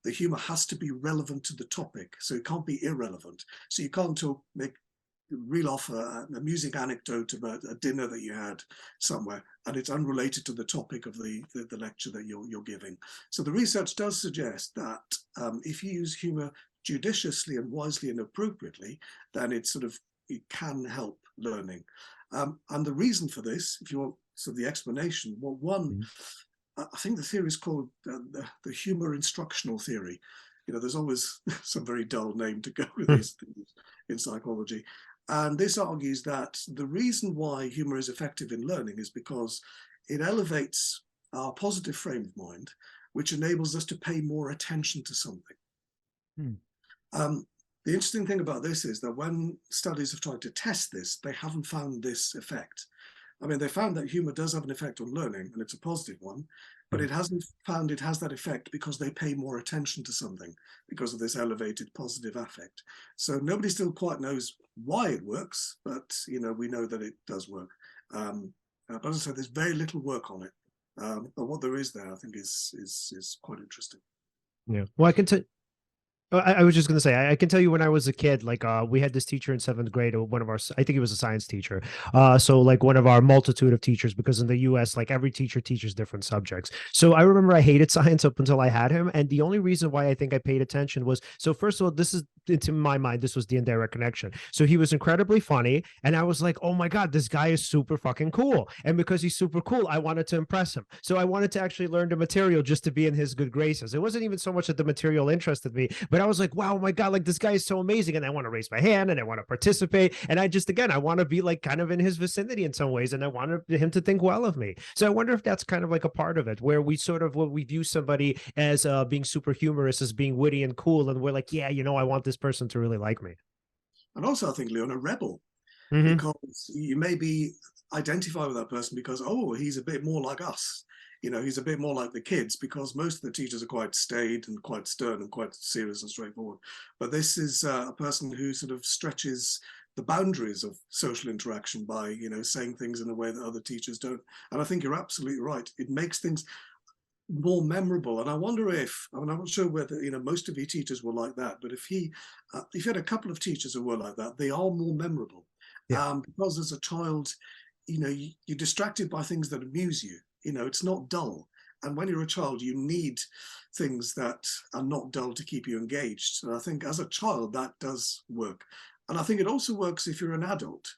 the humor has to be relevant to the topic. So it can't be irrelevant. So you can't reel off an amusing anecdote about a dinner that you had somewhere and it's unrelated to the topic of the lecture that you're giving. So the research does suggest that if you use humor judiciously and wisely and appropriately, then it can help learning. And the reason for this, if you want sort of the explanation, well, one, I think the theory is called the humour instructional theory. There's always some very dull name to go with these things in psychology. And this argues that the reason why humour is effective in learning is because it elevates our positive frame of mind, which enables us to pay more attention to something. The interesting thing about this is that when studies have tried to test this, they haven't found this effect. I mean, they found that humor does have an effect on learning, and it's a positive one, but it hasn't found it has that effect because they pay more attention to something because of this elevated positive affect. So nobody still quite knows why it works, but we know that it does work. But as I said, there's very little work on it. But what there is there, I think, is quite interesting. Yeah. Well, I can tell. I was just going to say, I can tell you when I was a kid, like we had this teacher in 7th grade, one of our, I think he was a science teacher. So like one of our multitude of teachers, because in the US, like every teacher teaches different subjects. So I remember I hated science up until I had him. And the only reason why I think I paid attention was, so first of all, this is, into my mind, this was the indirect connection. So he was incredibly funny. And I was like, oh my God, this guy is super fucking cool. And because he's super cool, I wanted to impress him. So I wanted to actually learn the material just to be in his good graces. It wasn't even so much that the material interested me, but I was like, wow, my God, like this guy is so amazing. And I want to raise my hand and I want to participate. And I want to be like kind of in his vicinity in some ways. And I wanted him to think well of me. So I wonder if that's kind of like a part of it, where we when we view somebody as being super humorous, as being witty and cool. And we're like, yeah, I want this person to really like me. And also I think, Leon, a rebel, because you maybe identify with that person because, oh, he's a bit more like us. He's a bit more like the kids, because most of the teachers are quite staid and quite stern and quite serious and straightforward. But this is a person who sort of stretches the boundaries of social interaction by, saying things in a way that other teachers don't. And I think you're absolutely right. It makes things more memorable. And I wonder if, I'm not sure whether, most of your teachers were like that, but if you had a couple of teachers who were like that, they are more memorable. Yeah. Because as a child, you're distracted by things that amuse you. It's not dull. And when you're a child, you need things that are not dull to keep you engaged. So I think as a child, that does work. And I think it also works if you're an adult,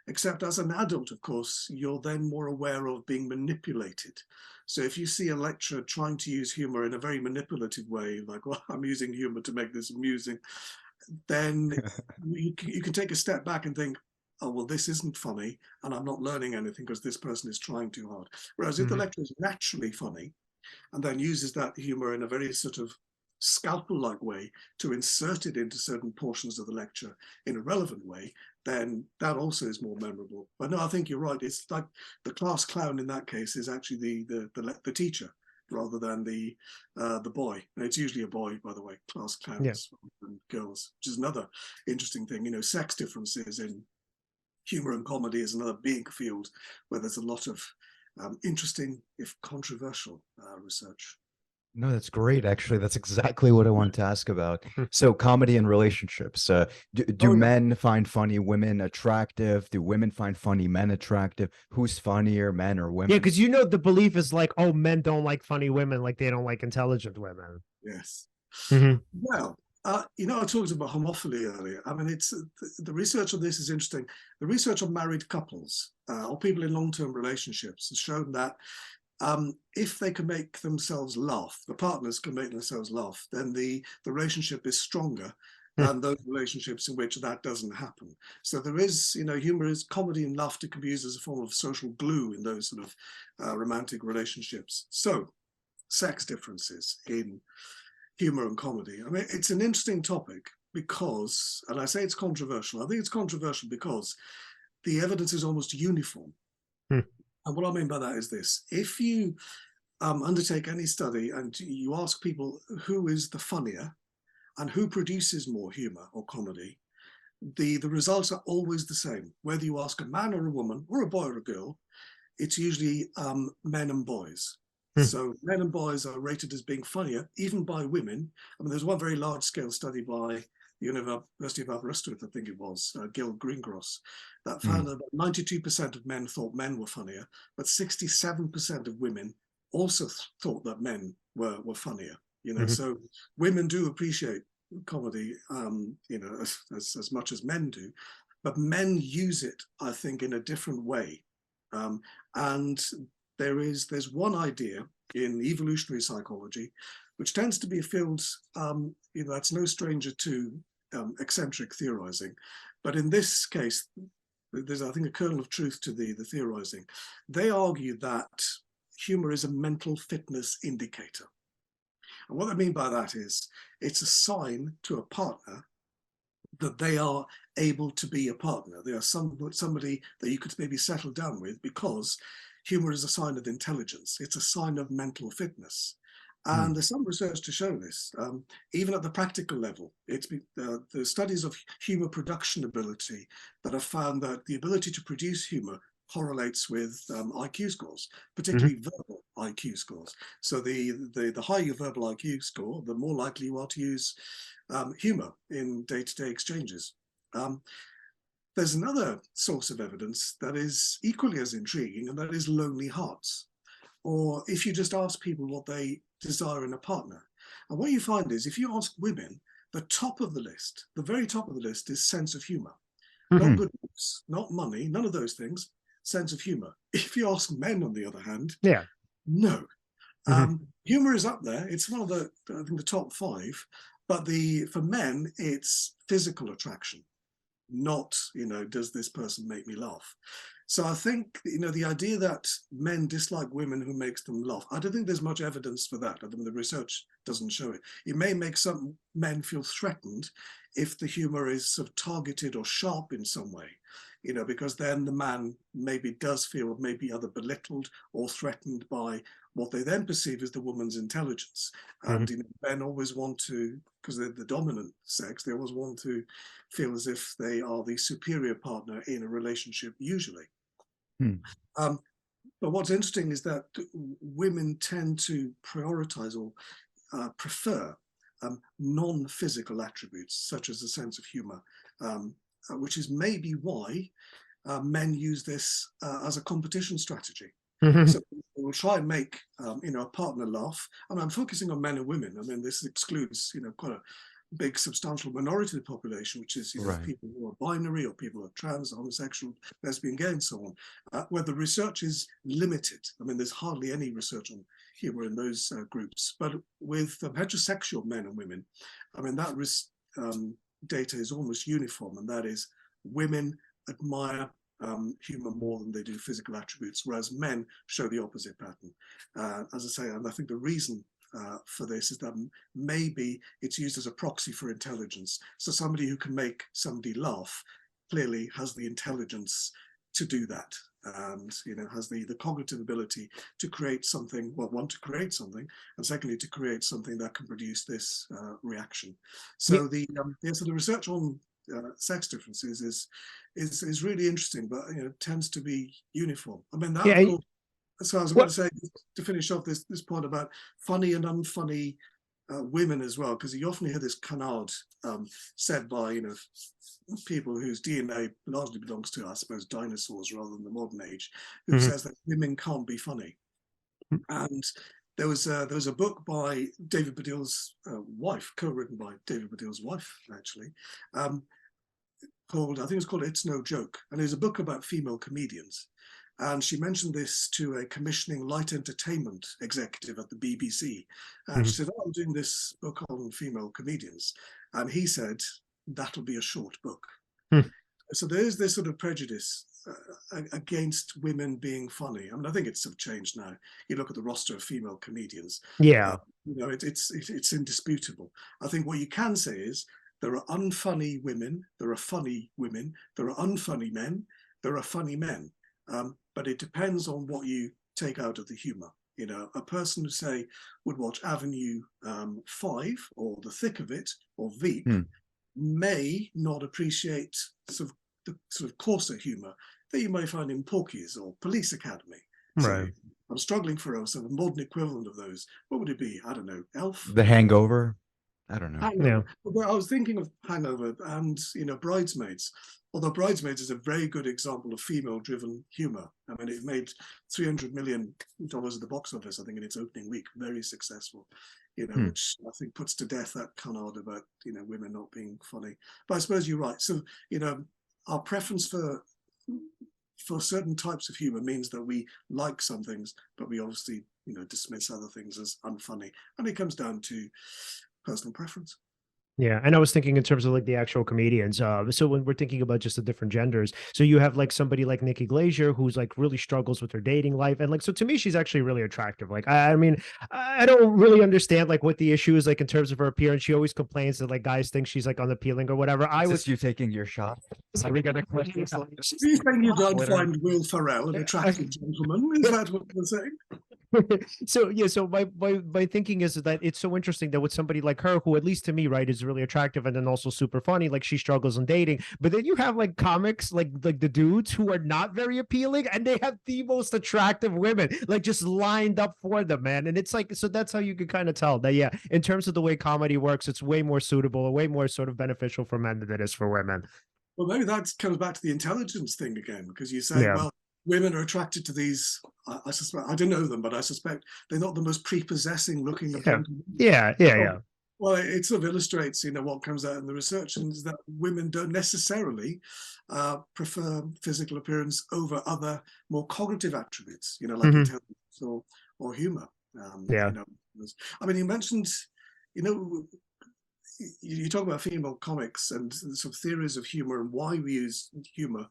except as an adult, of course, you're then more aware of being manipulated. So if you see a lecturer trying to use humor in a very manipulative way, like, well, I'm using humor to make this amusing, then you can take a step back and think, oh, well, this isn't funny, and I'm not learning anything because this person is trying too hard. Whereas if the lecturer is naturally funny and then uses that humor in a very sort of scalpel-like way to insert it into certain portions of the lecture in a relevant way, then that also is more memorable. But no, I think you're right. It's like the class clown in that case is actually the teacher rather than the boy. And it's usually a boy, by the way, class clowns and girls, which is another interesting thing. You know, sex differences in humor and comedy is another big field where there's a lot of interesting, if controversial, research. No, that's great. Actually, that's exactly what I wanted to ask about. So, comedy and relationships. Do men find funny women attractive? Do women find funny men attractive? Who's funnier, men or women? Yeah, because you know the belief is like, oh, men don't like funny women, like they don't like intelligent women. Yes. Mhm. Well, you know, I talked about homophily earlier. I mean, it's the research on this is interesting. The research on married couples or people in long-term relationships has shown that if they can make themselves laugh, the partners can make themselves laugh, then the relationship is stronger than those relationships in which that doesn't happen. So there is, you know, humor is comedy and laughter can be used as a form of social glue in those sort of romantic relationships. So sex differences in humor and comedy. I mean, it's an interesting topic because, and I say it's controversial, I think it's controversial because the evidence is almost uniform. And what I mean by that is this: if you undertake any study and you ask people who is the funnier and who produces more humor or comedy, the results are always the same. Whether you ask a man or a woman or a boy or a girl, it's usually men and boys. So men and boys are rated as being funnier, even by women. I mean, there's one very large-scale study by the University of Aberystwyth, I think it was, Gil Greengross, that found that 92% of men thought men were funnier, but 67% of women also thought that men were funnier. You know, so women do appreciate comedy, you know, as much as men do, but men use it, I think, in a different way. And there's one idea in evolutionary psychology, which tends to be a field, you know, that's no stranger to eccentric theorizing. But in this case, there's, I think, a kernel of truth to the theorizing. They argue that humor is a mental fitness indicator. And what I mean by that is it's a sign to a partner that they are able to be a partner. They are somebody that you could maybe settle down with, because humor is a sign of intelligence. It's a sign of mental fitness. And there's some research to show this, even at the practical level. It's the studies of humor production ability that have found that the ability to produce humor correlates with IQ scores, particularly verbal IQ scores. So the higher your verbal IQ score, the more likely you are to use humor in day-to-day exchanges. There's another source of evidence that is equally as intriguing, and that is lonely hearts. Or if you just ask people what they desire in a partner. And what you find is, if you ask women, the top of the list, the very top of the list, is sense of humor. Not good looks, not money, none of those things, sense of humor. If you ask men, on the other hand, no. Humor is up there. It's one of the, I think, the top 5. But for men, it's physical attraction, not, you know, does this person make me laugh? So I think, you know, the idea that men dislike women who makes them laugh, I don't think there's much evidence for that. I mean, the research doesn't show it. It may make some men feel threatened if the humor is sort of targeted or sharp in some way, you know, because then the man maybe does feel maybe either belittled or threatened by what they then perceive as the woman's intelligence. And you know, men always want to, because they're the dominant sex, they always want to feel as if they are the superior partner in a relationship, usually. But what's interesting is that women tend to prioritize or prefer non-physical attributes, such as a sense of humor, which is maybe why men use this as a competition strategy. So we'll try and make, you know, a partner laugh. And I'm focusing on men and women. I mean, this excludes, you know, quite a big substantial minority of the population, which is, you know, people who are binary or people who are trans, homosexual, lesbian, gay, and so on, where the research is limited. I mean, there's hardly any research on humor in those groups. But with heterosexual men and women, I mean, that data is almost uniform, and that is women admire humor more than they do physical attributes, whereas men show the opposite pattern. As I say, and I think the reason for this is that maybe it's used as a proxy for intelligence. So somebody who can make somebody laugh clearly has the intelligence to do that, and has the cognitive ability to create something. Well, one, to create something, and secondly, to create something that can produce this reaction. So the research on sex differences is really interesting, but tends to be uniform. I mean, that of course. So I was about to say, to finish off this point about funny and unfunny women as well, because you often hear this canard said by people whose DNA largely belongs to, I suppose, dinosaurs rather than the modern age, who says that women can't be funny. And there was a book by David Baddiel's wife, co-written by David Baddiel's wife, actually, called, I think it's called "It's No Joke," and it's a book about female comedians. And she mentioned this to a commissioning light entertainment executive at the BBC. And she said, I'm doing this book on female comedians. And he said, that'll be a short book. So there's this sort of prejudice against women being funny. I mean, I think it's sort of changed now. You look at the roster of female comedians. Yeah. It's indisputable. I think what you can say is there are unfunny women, there are funny women, there are unfunny men, there are funny men. But it depends on what you take out of the humor. A person who, say, would watch Avenue 5 or The Thick of It or Veep may not appreciate the sort of coarser humor that you may find in Porky's or Police Academy. Right. So I'm struggling for a sort of modern equivalent of those. What would it be? I don't know. Elf? The Hangover? I don't know. Hangover. Well, I was thinking of Hangover and Bridesmaids. Although Bridesmaids is a very good example of female-driven humor. I mean, it made $300 million at the box office, I think, in its opening week. Very successful, which I think puts to death that canard about, women not being funny. But I suppose you're right. So, our preference for certain types of humor means that we like some things, but we obviously, dismiss other things as unfunny. And it comes down to personal preference. Yeah, and I was thinking in terms of like the actual comedians. So when we're thinking about just the different genders, so you have like somebody like Nikki Glaser who's like really struggles with her dating life, and like so to me she's actually really attractive. Like I mean, I don't really understand like what the issue is like in terms of her appearance. She always complains that like guys think she's like unappealing or whatever. Is this you taking your shot? Are we gonna question? Are you saying you don't find Will Ferrell an attractive gentleman? Is that what you're saying? So my thinking is that it's so interesting that with somebody like her, who at least to me, right, is really attractive and then also super funny, like she struggles in dating, but then you have like comics like the dudes who are not very appealing and they have the most attractive women like just lined up for them, man. And it's like, so that's how you can kind of tell that, yeah, in terms of the way comedy works, it's way more suitable, way more sort of beneficial for men than it is for women. Well, maybe that comes back to the intelligence thing again, because you say, well, women are attracted to these. I suspect, I don't know them, but I suspect they're not the most prepossessing looking. Yeah. Well, it sort of illustrates, what comes out in the research, and is that women don't necessarily prefer physical appearance over other more cognitive attributes, like intelligence or humor. I mean, you mentioned, you talk about female comics and sort of theories of humor and why we use humor.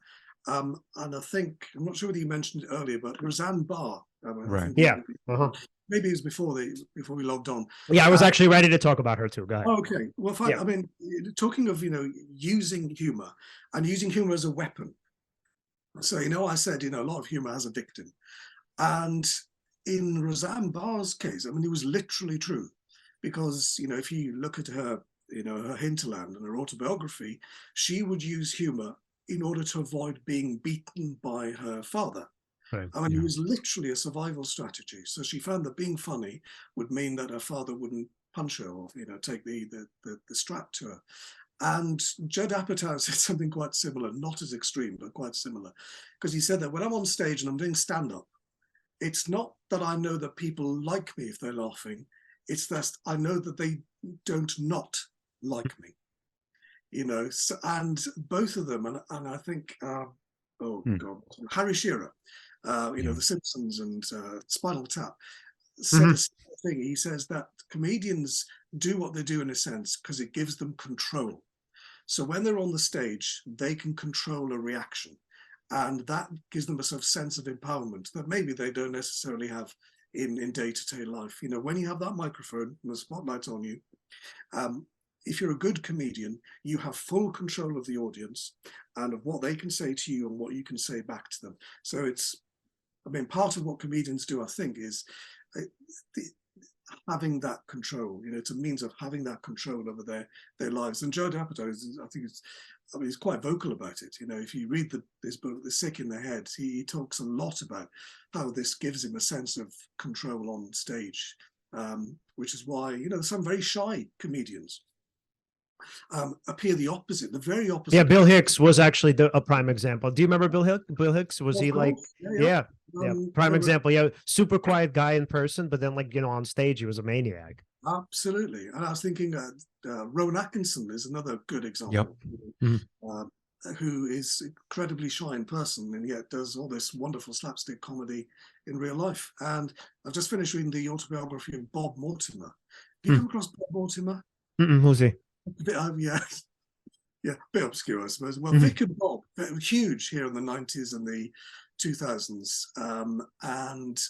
And I think, I'm not sure whether you mentioned it earlier, but Rosanna Barr. Right. Yeah. Maybe it was before we logged on. Yeah, I was actually ready to talk about her too. Go ahead. Okay. Well, fine. Yeah. I mean, talking of, using humor and using humor as a weapon. So, I said, a lot of humor has a victim. And in Rosanna Barr's case, I mean, it was literally true. Because, if you look at her, her hinterland and her autobiography, she would use humor in order to avoid being beaten by her father. Right. I mean, it was literally a survival strategy. So she found that being funny would mean that her father wouldn't punch her or, take the strap to her. And Judd Apatow said something quite similar, not as extreme, but quite similar. Because he said that when I'm on stage and I'm doing stand-up, it's not that I know that people like me if they're laughing. It's that I know that they don't not like me. So, and both of them, and I think, God, Harry Shearer, The Simpsons and Spinal Tap, said a similar thing. He says that comedians do what they do in a sense because it gives them control. So when they're on the stage, they can control a reaction. And that gives them a sort of sense of empowerment that maybe they don't necessarily have in day-to-day life. You know, when you have that microphone and the spotlight's on you, if you're a good comedian, you have full control of the audience and of what they can say to you and what you can say back to them. So it's, I mean, part of what comedians do, I think, is having that control. You know, it's a means of having that control over their lives. And Joe D'Apato, I think he's quite vocal about it. You know, if you read this book, The Sick in the Head, he talks a lot about how this gives him a sense of control on stage, which is why, you know, some very shy comedians appear the opposite, the very opposite. Yeah, Bill Hicks was actually a prime example. Do you remember Bill Hicks? Bill Hicks, was he like, yeah, prime example. Yeah, super quiet guy in person, but then, like, you know, on stage he was a maniac. Absolutely. And I was thinking Rowan Atkinson is another good example. Yep. Who is incredibly shy in person and yet does all this wonderful slapstick comedy in real life. And I've just finished reading the autobiography of Bob Mortimer. Have you come across Bob Mortimer? Who's he? Yeah, a bit obscure, I suppose. Well, Vic and Bob, huge here in the 90s and the 2000s, and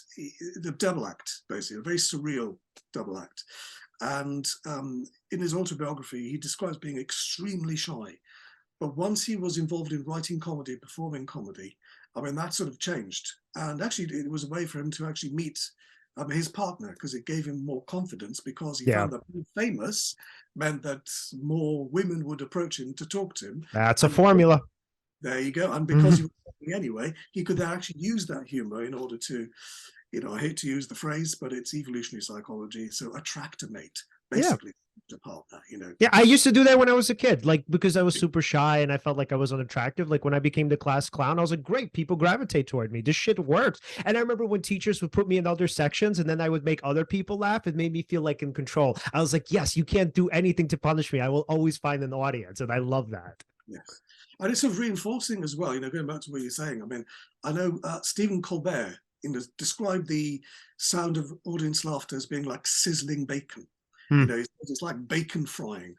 the double act, basically, a very surreal double act. And in his autobiography, he describes being extremely shy. But once he was involved in writing comedy, performing comedy, I mean, that sort of changed. And actually, it was a way for him to actually meet his partner, because it gave him more confidence, because he found that being famous meant that more women would approach him to talk to him. That's a formula. There you go. And because he was talking anyway, he could then actually use that humor in order to, you know, I hate to use the phrase, but it's evolutionary psychology. So attract a mate, basically. A partner, you know. Yeah, I used to do that when I was a kid, like, because I was super shy and I felt like I was unattractive. Like, when I became the class clown, I was like, great, people gravitate toward me. This shit works. And I remember when teachers would put me in other sections and then I would make other people laugh, it made me feel like in control. I was like, yes, you can't do anything to punish me. I will always find an audience. And I love that. Yes. And it's sort of reinforcing as well, you know, going back to what you're saying. I mean, I know Stephen Colbert described the sound of audience laughter as being like sizzling bacon. You know, it's like bacon frying.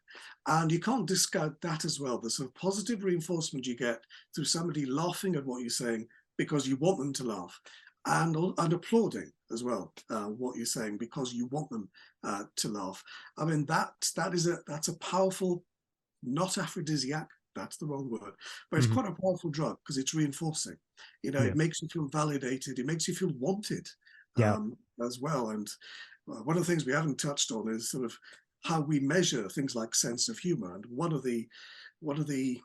And you can't discount that as well. The sort of positive reinforcement you get through somebody laughing at what you're saying because you want them to laugh, and applauding as well what you're saying because you want them to laugh. I mean, that's a powerful, not aphrodisiac, that's the wrong word, but it's quite a powerful drug because it's reinforcing. You know, it makes you feel validated, it makes you feel wanted as well. And one of the things we haven't touched on is sort of how we measure things like sense of humor. And one of the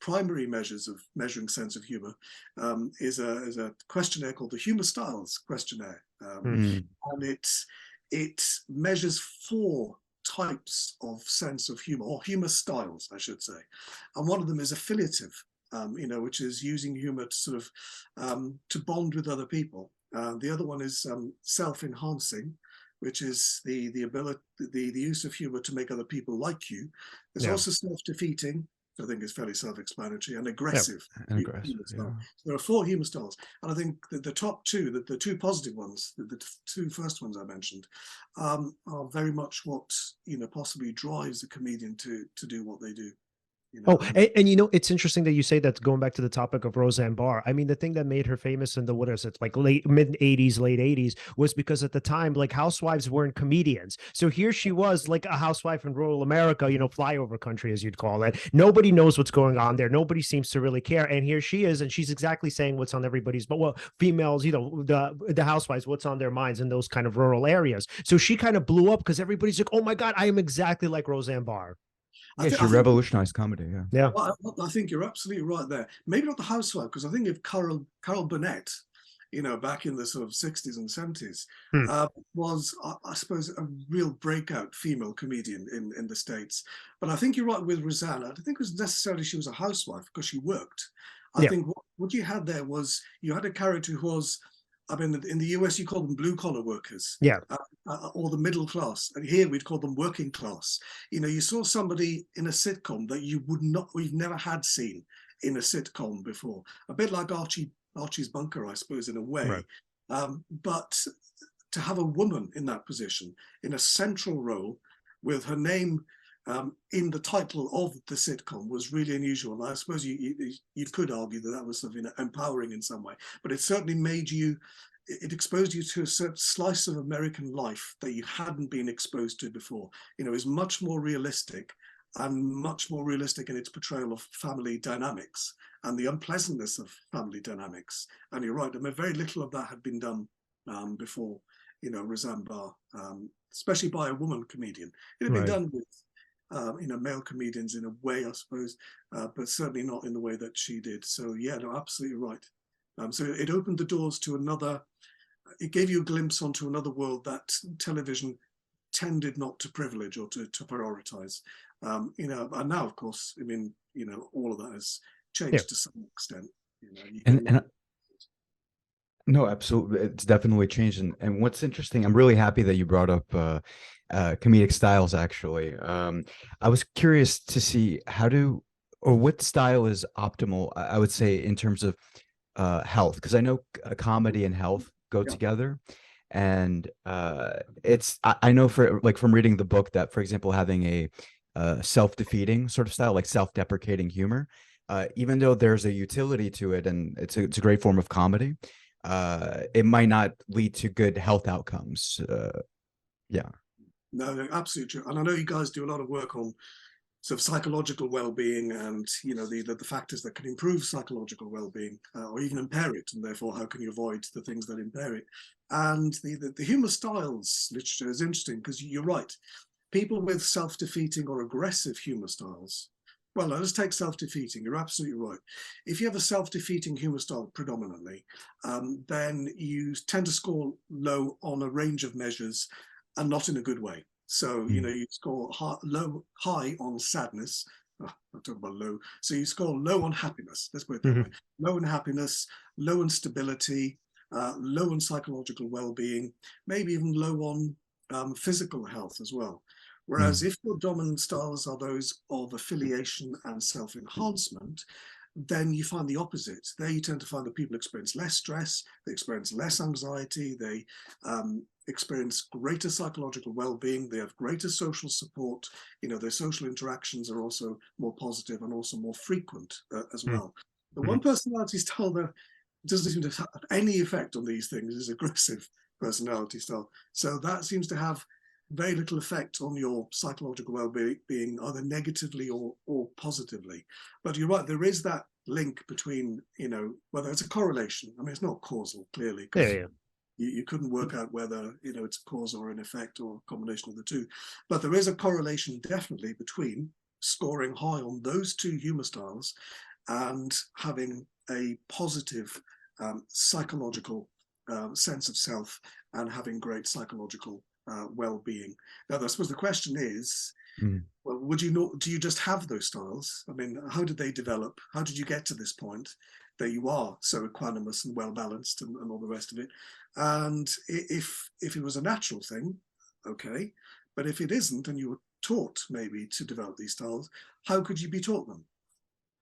primary measures of measuring sense of humor is a questionnaire called the Humour Styles questionnaire, and it measures 4 types of sense of humor, or humor styles, I should say. And one of them is affiliative, you know, which is using humor to sort of to bond with other people. The other one is self-enhancing, which is the ability, the use of humor to make other people like you. There's also self-defeating, which I think is fairly self-explanatory, and aggressive. Humor style. So there are 4 humor styles, and I think that the top 2, the 2 positive ones, the 2 first ones I mentioned, are very much what, you know, possibly drives a comedian to do what they do. You know? Oh, and you know, it's interesting that you say that, going back to the topic of Roseanne Barr. I mean, the thing that made her famous in the, what is it, like mid 80s, late 80s, was because at the time, like, housewives weren't comedians. So here she was, like a housewife in rural America, you know, flyover country, as you'd call it. Nobody knows what's going on there. Nobody seems to really care. And here she is, and she's exactly saying what's on everybody's, but well, females, you know, the housewives, what's on their minds in those kind of rural areas. So she kind of blew up because everybody's like, oh my God, I am exactly like Roseanne Barr. Yeah, she revolutionized comedy. Yeah. Well, I think you're absolutely right there. Maybe not the housewife, because I think of Carol Burnett, you know, back in the sort of 60s and 70s, was, I suppose, a real breakout female comedian in the States. But I think you're right with Rosanna. I don't think it was necessarily she was a housewife, because she worked. I think what you had there was, you had a character who was, I mean, in the US, you call them blue-collar workers, or the middle class. And here we'd call them working class. You know, you saw somebody in a sitcom that we've never had seen in a sitcom before. A bit like Archie's Bunker, I suppose, in a way. But to have a woman in that position, in a central role, with her name in the title of the sitcom, was really unusual. And I suppose you could argue that was sort of empowering in some way, but it certainly made you it exposed you to a certain slice of American life that you hadn't been exposed to before. You know, it's much more realistic, and much more realistic in its portrayal of family dynamics and the unpleasantness of family dynamics. And you're right, I mean, very little of that had been done before, you know, Roseanne Barr, especially by a woman comedian. It had been done with, you know, male comedians in a way, I suppose, but certainly not in the way that she did. So yeah, no, absolutely right. So it opened the doors to another, it gave you a glimpse onto another world that television tended not to privilege or to prioritize. You know, and now, of course, I mean, you know, all of that has changed to some extent. You know, and no, absolutely, it's definitely changed. And what's interesting, I'm really happy that you brought up comedic styles. Actually, I was curious to see what style is optimal. I would say in terms of health, because I know comedy and health go together. And I know from reading the book that, for example, having a self-defeating sort of style, like self-deprecating humor, even though there's a utility to it and it's a great form of comedy, it might not lead to good health outcomes. Yeah. No, absolutely true. And I know you guys do a lot of work on sort of psychological well-being, and you know, the factors that can improve psychological well-being or even impair it, and therefore how can you avoid the things that impair it. And the humor styles literature is interesting, because you're right, people with self-defeating or aggressive humor styles, well, let's take self-defeating. You're absolutely right. If you have a self-defeating humor style predominantly, then you tend to score low on a range of measures, and not in a good way. So, you know, you score high on sadness. Oh, I'll talk about low. So you score low on happiness. Let's put it that way. Low on happiness, low on stability, low on psychological well-being, maybe even low on physical health as well. Whereas if your dominant styles are those of affiliation and self-enhancement, then you find the opposite. There you tend to find that people experience less stress, they experience less anxiety, they experience greater psychological well-being, they have greater social support, you know, their social interactions are also more positive and also more frequent as well. The one personality style that doesn't seem to have any effect on these things is aggressive personality style. So that seems to have very little effect on your psychological well-being, either negatively or positively. But you're right, there is that link between, you know, whether it's a correlation. I mean, it's not causal, clearly, because you couldn't work out whether, you know, it's a cause or an effect or a combination of the two. But there is a correlation definitely between scoring high on those two humor styles and having a positive psychological sense of self and having great psychological well-being. Now, I suppose the question is, well, do you just have those styles? I mean, how did they develop? How did you get to this point that you are so equanimous and well-balanced and all the rest of it? And if it was a natural thing, okay, but if it isn't, and you were taught maybe to develop these styles, how could you be taught them?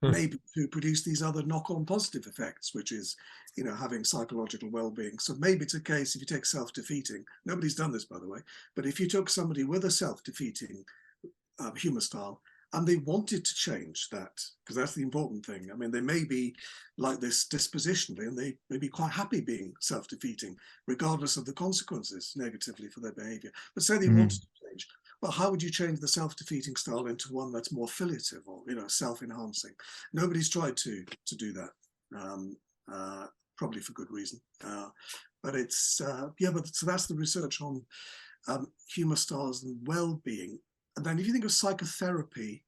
Maybe to produce these other knock-on positive effects, which is, you know, having psychological well-being. So maybe it's a case, if you take self-defeating, nobody's done this, by the way, but if you took somebody with a self-defeating humor style and they wanted to change that, because that's the important thing. I mean, they may be like this dispositionally, and they may be quite happy being self-defeating, regardless of the consequences negatively for their behavior. But say they wanted to change. Well, how would you change the self-defeating style into one that's more affiliative or, you know, self-enhancing? Nobody's tried to do that, probably for good reason. But it's, but so that's the research on humor styles and well-being. And then if you think of psychotherapy,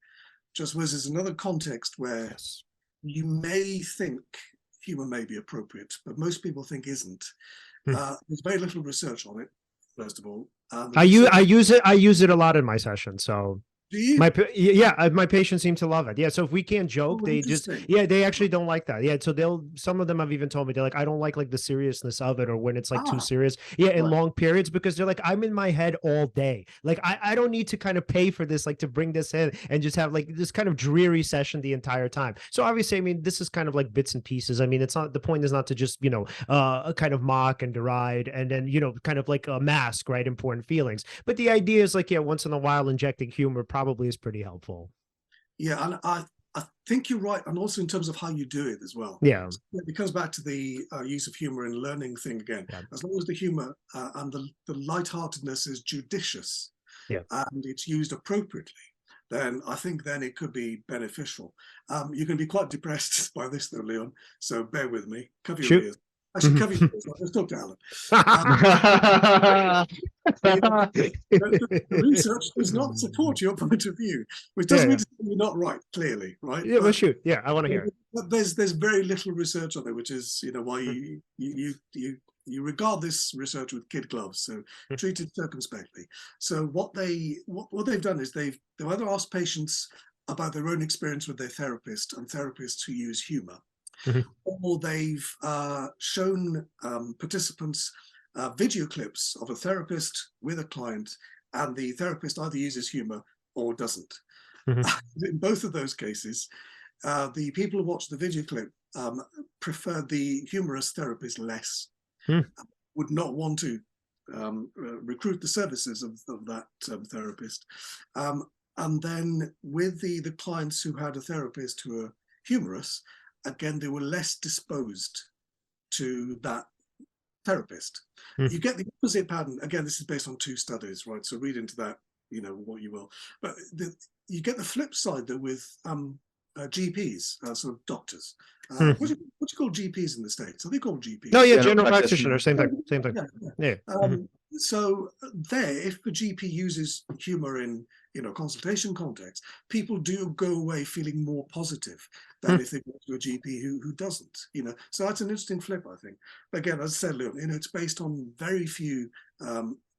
just was there's another context where you may think humor may be appropriate, but most people think isn't. There's very little research on it, first of all. I use it a lot in my session. So do you? My patients seem to love it. Yeah. So if we can't joke, they just, they actually don't like that. Yeah. So some of them have even told me, they're like, I don't like the seriousness of it, or when it's like too serious. Yeah. In long periods, because they're like, I'm in my head all day. Like, I don't need to kind of pay for this, like to bring this in and just have like this kind of dreary session the entire time. So obviously, I mean, this is kind of like bits and pieces. I mean, it's not, the point is not to just, you know, kind of mock and deride and then, you know, kind of like a mask, right? Important feelings. But the idea is like, once in a while injecting humor probably is pretty helpful. Yeah, and I think you're right, and also in terms of how you do it as well. Yeah. So it comes back to the use of humor in learning thing again. Yeah. As long as the humor and the lightheartedness is judicious, Yeah. and it's used appropriately, then I think then it could be beneficial. You can be quite depressed by this though, Leon, so bear with me. Cover your ears. Actually, cover your ears. Let's talk to Alan. The research does not support your point of view, which doesn't mean to say you're not right, clearly, right? Yeah, well, shoot. Yeah, I want to hear it. But there's very little research on it, which is, you know, why you regard this research with kid gloves, so treat it circumspectly. So what they've done is they've either asked patients about their own experience with their therapist and therapists who use humor, or they've shown participants video clips of a therapist with a client, and the therapist either uses humor or doesn't. In both of those cases, the people who watch the video clip prefer the humorous therapist less, would not want to recruit the services of that therapist. And then with the clients who had a therapist who were humorous, again, they were less disposed to that therapist. You get the opposite pattern. Again, this is based on 2 studies, right? So read into that, you know, what you will. But you get the flip side though with GPs, sort of doctors. What do you call GPs in the States? Are they called GPs? No, yeah, general practitioner, same thing. Yeah. So there, if the GP uses humor in, you know, consultation context, people do go away feeling more positive than if they go to a GP who doesn't, you know. So that's an interesting flip, I think. But again, as I said, Leon, you know, it's based on very few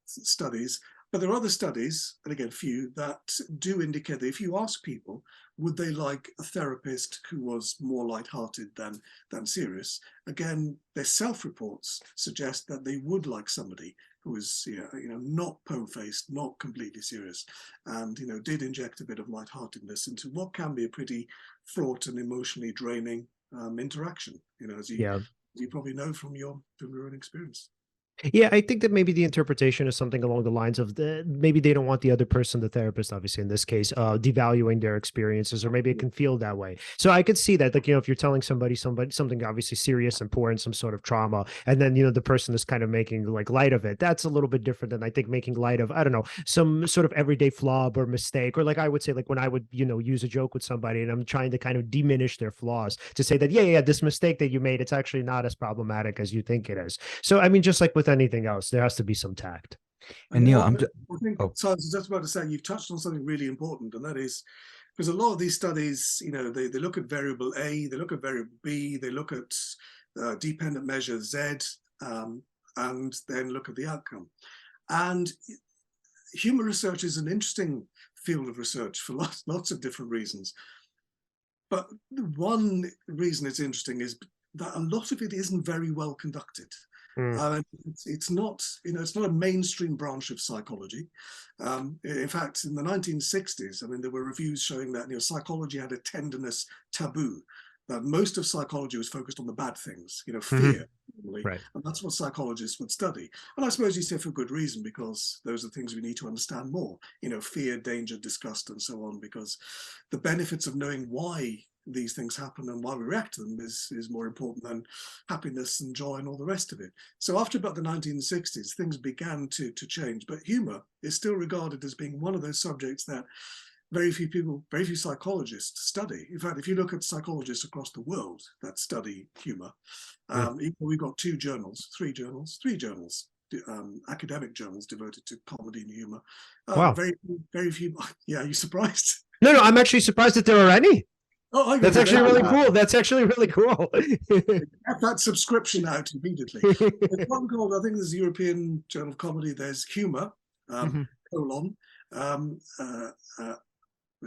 studies, but there are other studies, and again, few, that do indicate that if you ask people, would they like a therapist who was more lighthearted than serious? Again, their self-reports suggest that they would like somebody who was, you know, not po-faced, not completely serious, and, you know, did inject a bit of lightheartedness into what can be a pretty fraught and emotionally draining interaction, you know, as you probably know from your own experience. Yeah, I think that maybe the interpretation is something along the lines of maybe they don't want the other person, the therapist, obviously in this case, devaluing their experiences, or maybe it can feel that way. So I could see that, like, you know, if you're telling somebody something obviously serious, important, some sort of trauma, and then, you know, the person is kind of making like light of it, that's a little bit different than I think making light of, I don't know, some sort of everyday flub or mistake, or like I would say, like when I would, you know, use a joke with somebody and I'm trying to kind of diminish their flaws to say that, yeah, this mistake that you made, it's actually not as problematic as you think it is. So, I mean, just like with anything else, there has to be some tact. And Neil, so I was just about to say, you've touched on something really important, and that is because a lot of these studies, you know, they look at variable A, they look at variable B, they look at dependent measure Z, and then look at the outcome. And humor research is an interesting field of research for lots of different reasons. But one reason it's interesting is that a lot of it isn't very well conducted. It's not, you know, it's not a mainstream branch of psychology. In fact, in the 1960s, I mean, there were reviews showing that, you know, psychology had a tenderness taboo, that most of psychology was focused on the bad things, you know, fear, right. And that's what psychologists would study. And I suppose you say for good reason, because those are things we need to understand more, you know, fear, danger, disgust, and so on, because the benefits of knowing why these things happen and why we react to them is more important than happiness and joy and all the rest of it. So after about the 1960s, things began to change, but humor is still regarded as being one of those subjects that very few psychologists study. In fact, if you look at psychologists across the world that study humor, we've got three journals, academic journals devoted to comedy and humor. Wow. Very few. Yeah, are you surprised? No, I'm actually surprised that there are any. Oh, that's actually really cool. That's actually really cool. Get that subscription out immediately. There's one called, I think there's the European Journal of Comedy. There's Humour, the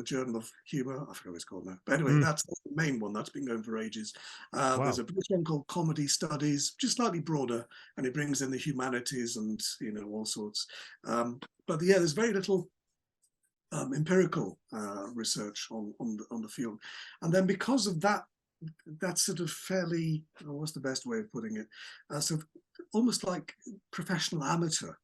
Journal of Humour. I forget what it's called now. But anyway, that's the main one. That's been going for ages. There's a British one called Comedy Studies, which is slightly broader, and it brings in the humanities and, you know, all sorts. But yeah, there's very little empirical research on the field, and then because of that sort of fairly, what's the best way of putting it, sort of almost like professional amateur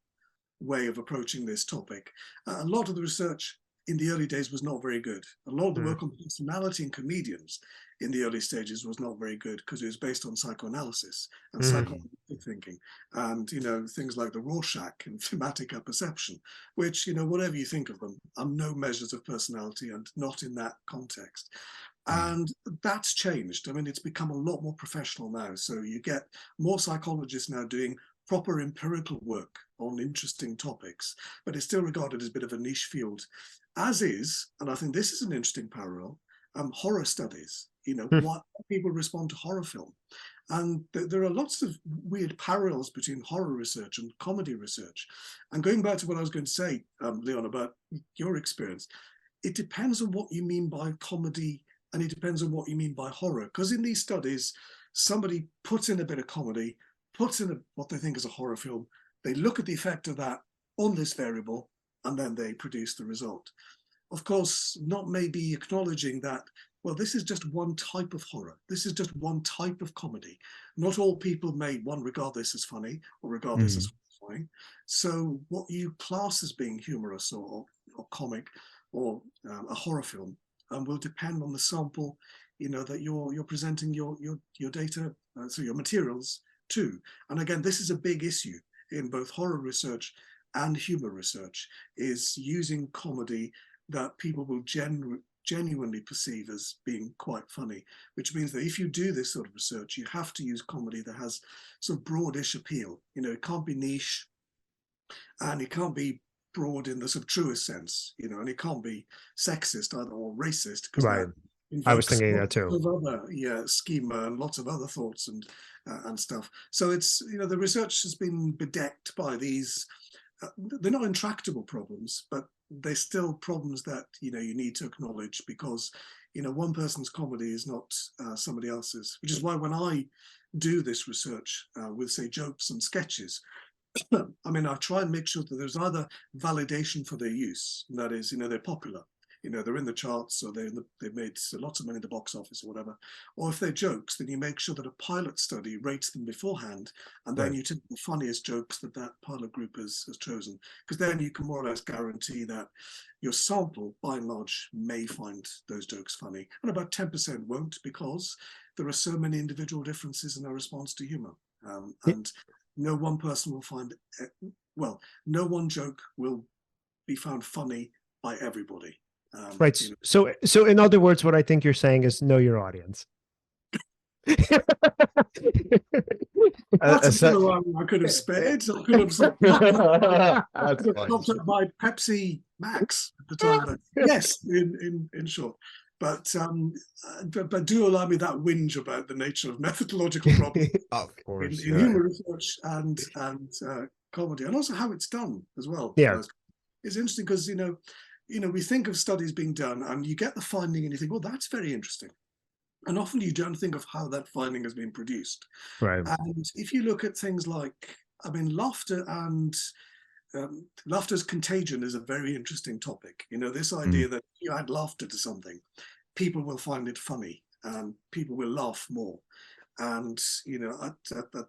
way of approaching this topic, a lot of the research in the early days was not very good. A lot of the work on personality and comedians in the early stages was not very good because it was based on psychoanalysis and psychoanalytic thinking, and things like the Rorschach and thematic apperception, which whatever you think of them, are no measures of personality and not in that context. And that's changed. I mean, it's become a lot more professional now. So you get more psychologists now doing proper empirical work on interesting topics, but it's still regarded as a bit of a niche field, as is, and I think this is an interesting parallel, horror studies. What people respond to horror film. And there are lots of weird parallels between horror research and comedy research. And going back to what I was going to say, Leon, about your experience, it depends on what you mean by comedy, and it depends on what you mean by horror. Because in these studies, somebody puts in a bit of comedy, puts in what they think is a horror film, they look at the effect of that on this variable, and then they produce the result. Of course, not maybe acknowledging that, well, this is just one type of horror. This is just one type of comedy. Not all people may, regard this as funny or regard this as horrifying. So what you class as being humorous or comic or a horror film will depend on the sample, that you're presenting your data, so your materials to. And again, this is a big issue in both horror research and humor research, is using comedy that people will genuinely perceive as being quite funny, which means that if you do this sort of research, you have to use comedy that has sort of broadish appeal. It can't be niche, and it can't be broad in the sort of truest sense, and it can't be sexist either or racist, because Right. I was thinking that too. Other, schema and lots of other thoughts and stuff. So it's, the research has been bedecked by these, they're not intractable problems, but they're still problems that, you need to acknowledge, because, one person's comedy is not somebody else's, which is why when I do this research with, say, jokes and sketches, I mean, I try and make sure that there's either validation for their use, and that is, they're popular, they're in the charts, or they've made lots of money in the box office or whatever. Or if they're jokes, then you make sure that a pilot study rates them beforehand, and then you take the funniest jokes that pilot group has chosen, because then you can more or less guarantee that your sample, by and large, may find those jokes funny, and about 10% won't, because there are so many individual differences in our response to humor, and no one person will find, no one joke will be found funny by everybody. Right. So in other words, what I think you're saying is know your audience. That's a I could have spared. I could have stopped at my Pepsi Max at the time. But yes, in short. But do allow me that whinge about the nature of methodological problems of course, in humor research and comedy, and also how it's done as well. Yeah, it's interesting because we think of studies being done, and you get the finding, and you think, well, that's very interesting. And often you don't think of how that finding has been produced. Right. And if you look at things like, laughter and laughter's contagion is a very interesting topic. This idea that if you add laughter to something, people will find it funny and people will laugh more. And, at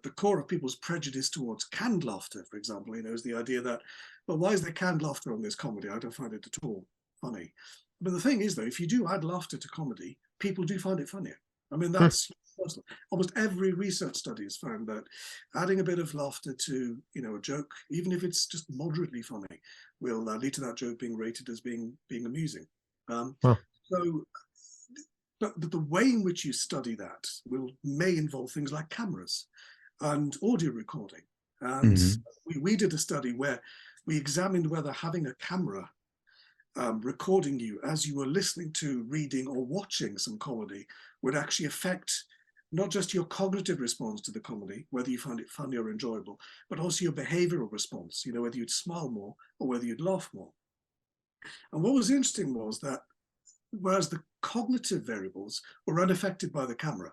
the core of people's prejudice towards canned laughter, for example, is the idea that, well, why is there canned laughter on this comedy? I don't find it at all funny. But the thing is, though, if you do add laughter to comedy, people do find it funnier. I mean, that's almost every research study has found that adding a bit of laughter to, a joke, even if it's just moderately funny, will lead to that joke being rated as being amusing. So, but the way in which you study that may involve things like cameras and audio recording. And we did a study where we examined whether having a camera recording you as you were listening to, reading, or watching some comedy would actually affect not just your cognitive response to the comedy, whether you find it funny or enjoyable, but also your behavioral response, whether you'd smile more or whether you'd laugh more. And what was interesting was that whereas the cognitive variables were unaffected by the camera.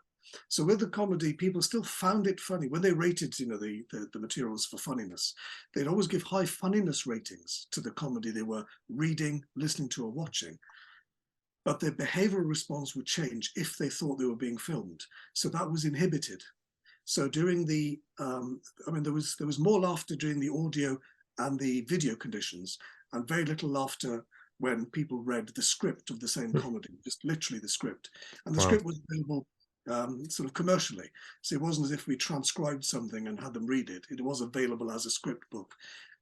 So with the comedy, people still found it funny. When they rated, the materials for funniness, they'd always give high funniness ratings to the comedy they were reading, listening to, or watching. But their behavioral response would change if they thought they were being filmed. So that was inhibited. So during the, there was more laughter during the audio and the video conditions, and very little laughter when people read the script of the same comedy, just literally the script. And the Wow. script was available sort of commercially. So it wasn't as if we transcribed something and had them read it. It was available as a script book.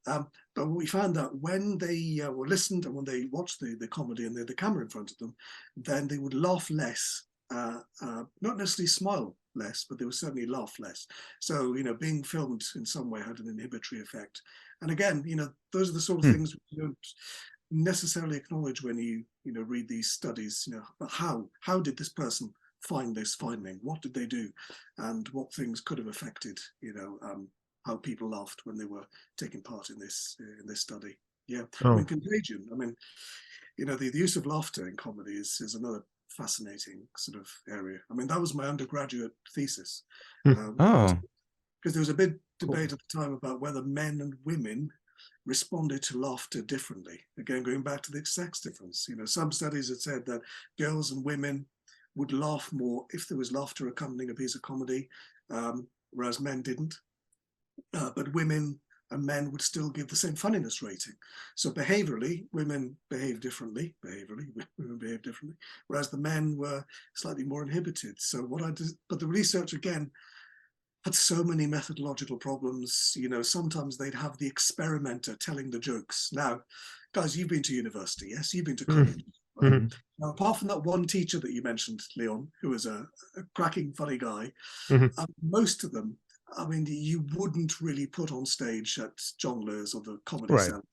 But we found that when they were listened and when they watched the comedy and they had the camera in front of them, then they would laugh less, not necessarily smile less, but they would certainly laugh less. So, being filmed in some way had an inhibitory effect. And again, those are the sort of things you don't necessarily acknowledge when you read these studies. How did this person find this finding? What did they do, and what things could have affected how people laughed when they were taking part in this study. Yeah. Oh. Contagion. The use of laughter in comedy is another fascinating sort of area. That was my undergraduate thesis. Oh. Because there was a big debate at the time about whether men and women responded to laughter differently. Again, going back to the sex difference. Some studies had said that girls and women would laugh more if there was laughter accompanying a piece of comedy, whereas men didn't. But women and men would still give the same funniness rating. So behaviorally, women behave differently. Women behave differently, whereas the men were slightly more inhibited. So but the research again had so many methodological problems. Sometimes they'd have the experimenter telling the jokes. Now, guys, you've been to university, yes? You've been to college. Right? Now, apart from that one teacher that you mentioned, Leon, who was a cracking, funny guy, most of them, you wouldn't really put on stage at John Leur's or the Comedy Cellar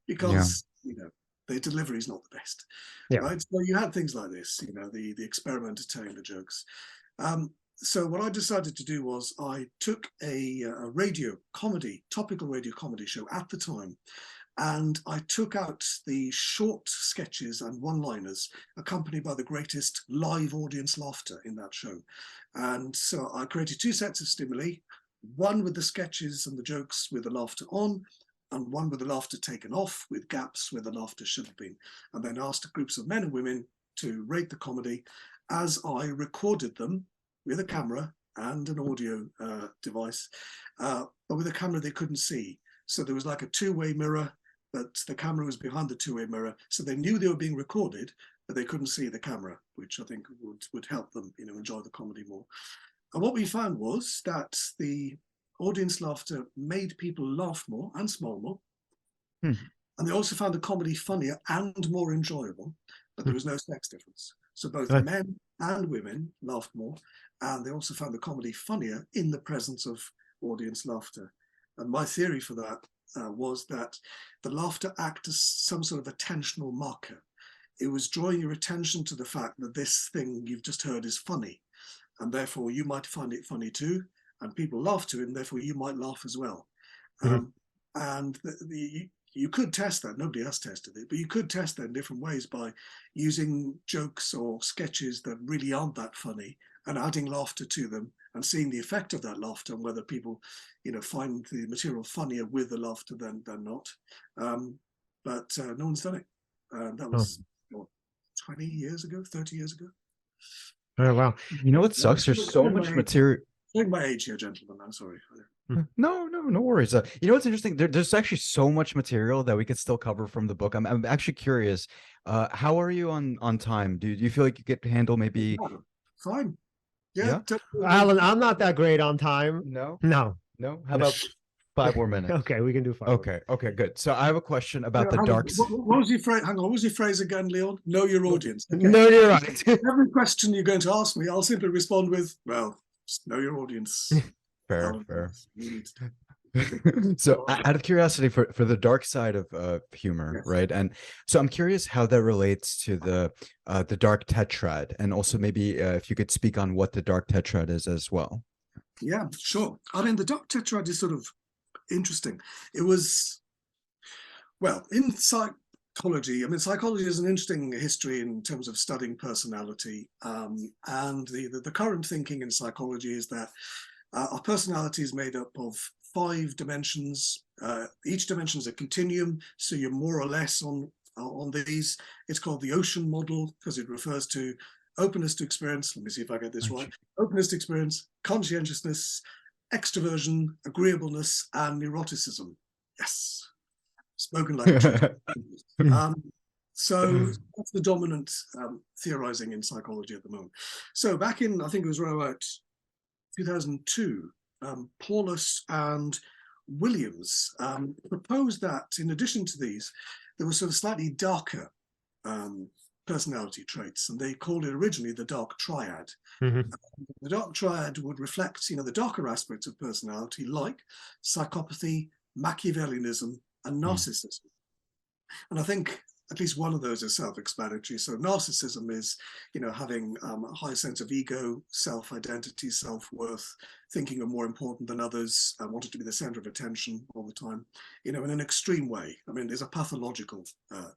because, the delivery is not the best, right? So you had things like this, the experimenter telling the jokes. So what I decided to do was I took a topical radio comedy show at the time, and I took out the short sketches and one-liners accompanied by the greatest live audience laughter in that show. And so I created 2 sets of stimuli, one with the sketches and the jokes with the laughter on, and one with the laughter taken off with gaps where the laughter should have been. And then asked groups of men and women to rate the comedy as I recorded them with a camera and an audio device, but with a camera they couldn't see. So there was like a 2-way mirror, but the camera was behind the 2-way mirror. So they knew they were being recorded, but they couldn't see the camera, which I think would help them, enjoy the comedy more. And what we found was that the audience laughter made people laugh more and smile more. And they also found the comedy funnier and more enjoyable, but there was no sex difference. So both men and women laughed more, and they also found the comedy funnier in the presence of audience laughter. And my theory for that was that the laughter acted as some sort of attentional marker. It was drawing your attention to the fact that this thing you've just heard is funny, and therefore you might find it funny too, and people laugh to it, and therefore you might laugh as well. And you could test that. Nobody has tested it, but you could test that in different ways by using jokes or sketches that really aren't that funny and adding laughter to them and seeing the effect of that laughter and whether people, find the material funnier with the laughter than not. But no one's done it. That was 20 years ago, 30 years ago. Oh, wow. What sucks? There's so much material. Showing my age here, gentlemen. I'm sorry. No worries. What's interesting? There's actually so much material that we could still cover from the book. I'm actually curious. How are you on time? Do you feel like you could handle maybe? Yeah, fine. Yeah. Alan, I'm not that great on time. No. How about 5 more minutes? Okay, we can do 5. Okay, good. So I have a question about the dark. What was your phrase? Hang on. What was your phrase again, Leon? Know your audience. Okay. No, you're right. Every question you're going to ask me, I'll simply respond with, well, just know your audience. Fair. So out of curiosity for the dark side of humor, right? And so I'm curious how that relates to the dark tetrad, and also maybe if you could speak on what the dark tetrad is as well. Yeah, sure. The dark tetrad is sort of interesting. It was, well, in psychology, psychology is an interesting history in terms of studying personality. And the current thinking in psychology is that our personality is made up of 5 dimensions. Each dimension is a continuum, so you're more or less on these. It's called the ocean model because it refers to openness to experience. Let me see if I get this right. Openness to experience, conscientiousness, extroversion, agreeableness, and neuroticism. Yes, spoken like a So that's the dominant theorizing in psychology at the moment. So back in, I think it was around about 2002, Paulus and Williams proposed that in addition to these, there were sort of slightly darker personality traits, and they called it originally the dark triad. Mhm. The dark triad would reflect, the darker aspects of personality, like psychopathy, Machiavellianism, and narcissism. And I think at least one of those is self-explanatory. So narcissism is, having a high sense of ego, self-identity, self-worth, thinking you're more important than others, wanting to be the center of attention all the time, in an extreme way. I mean, these are pathological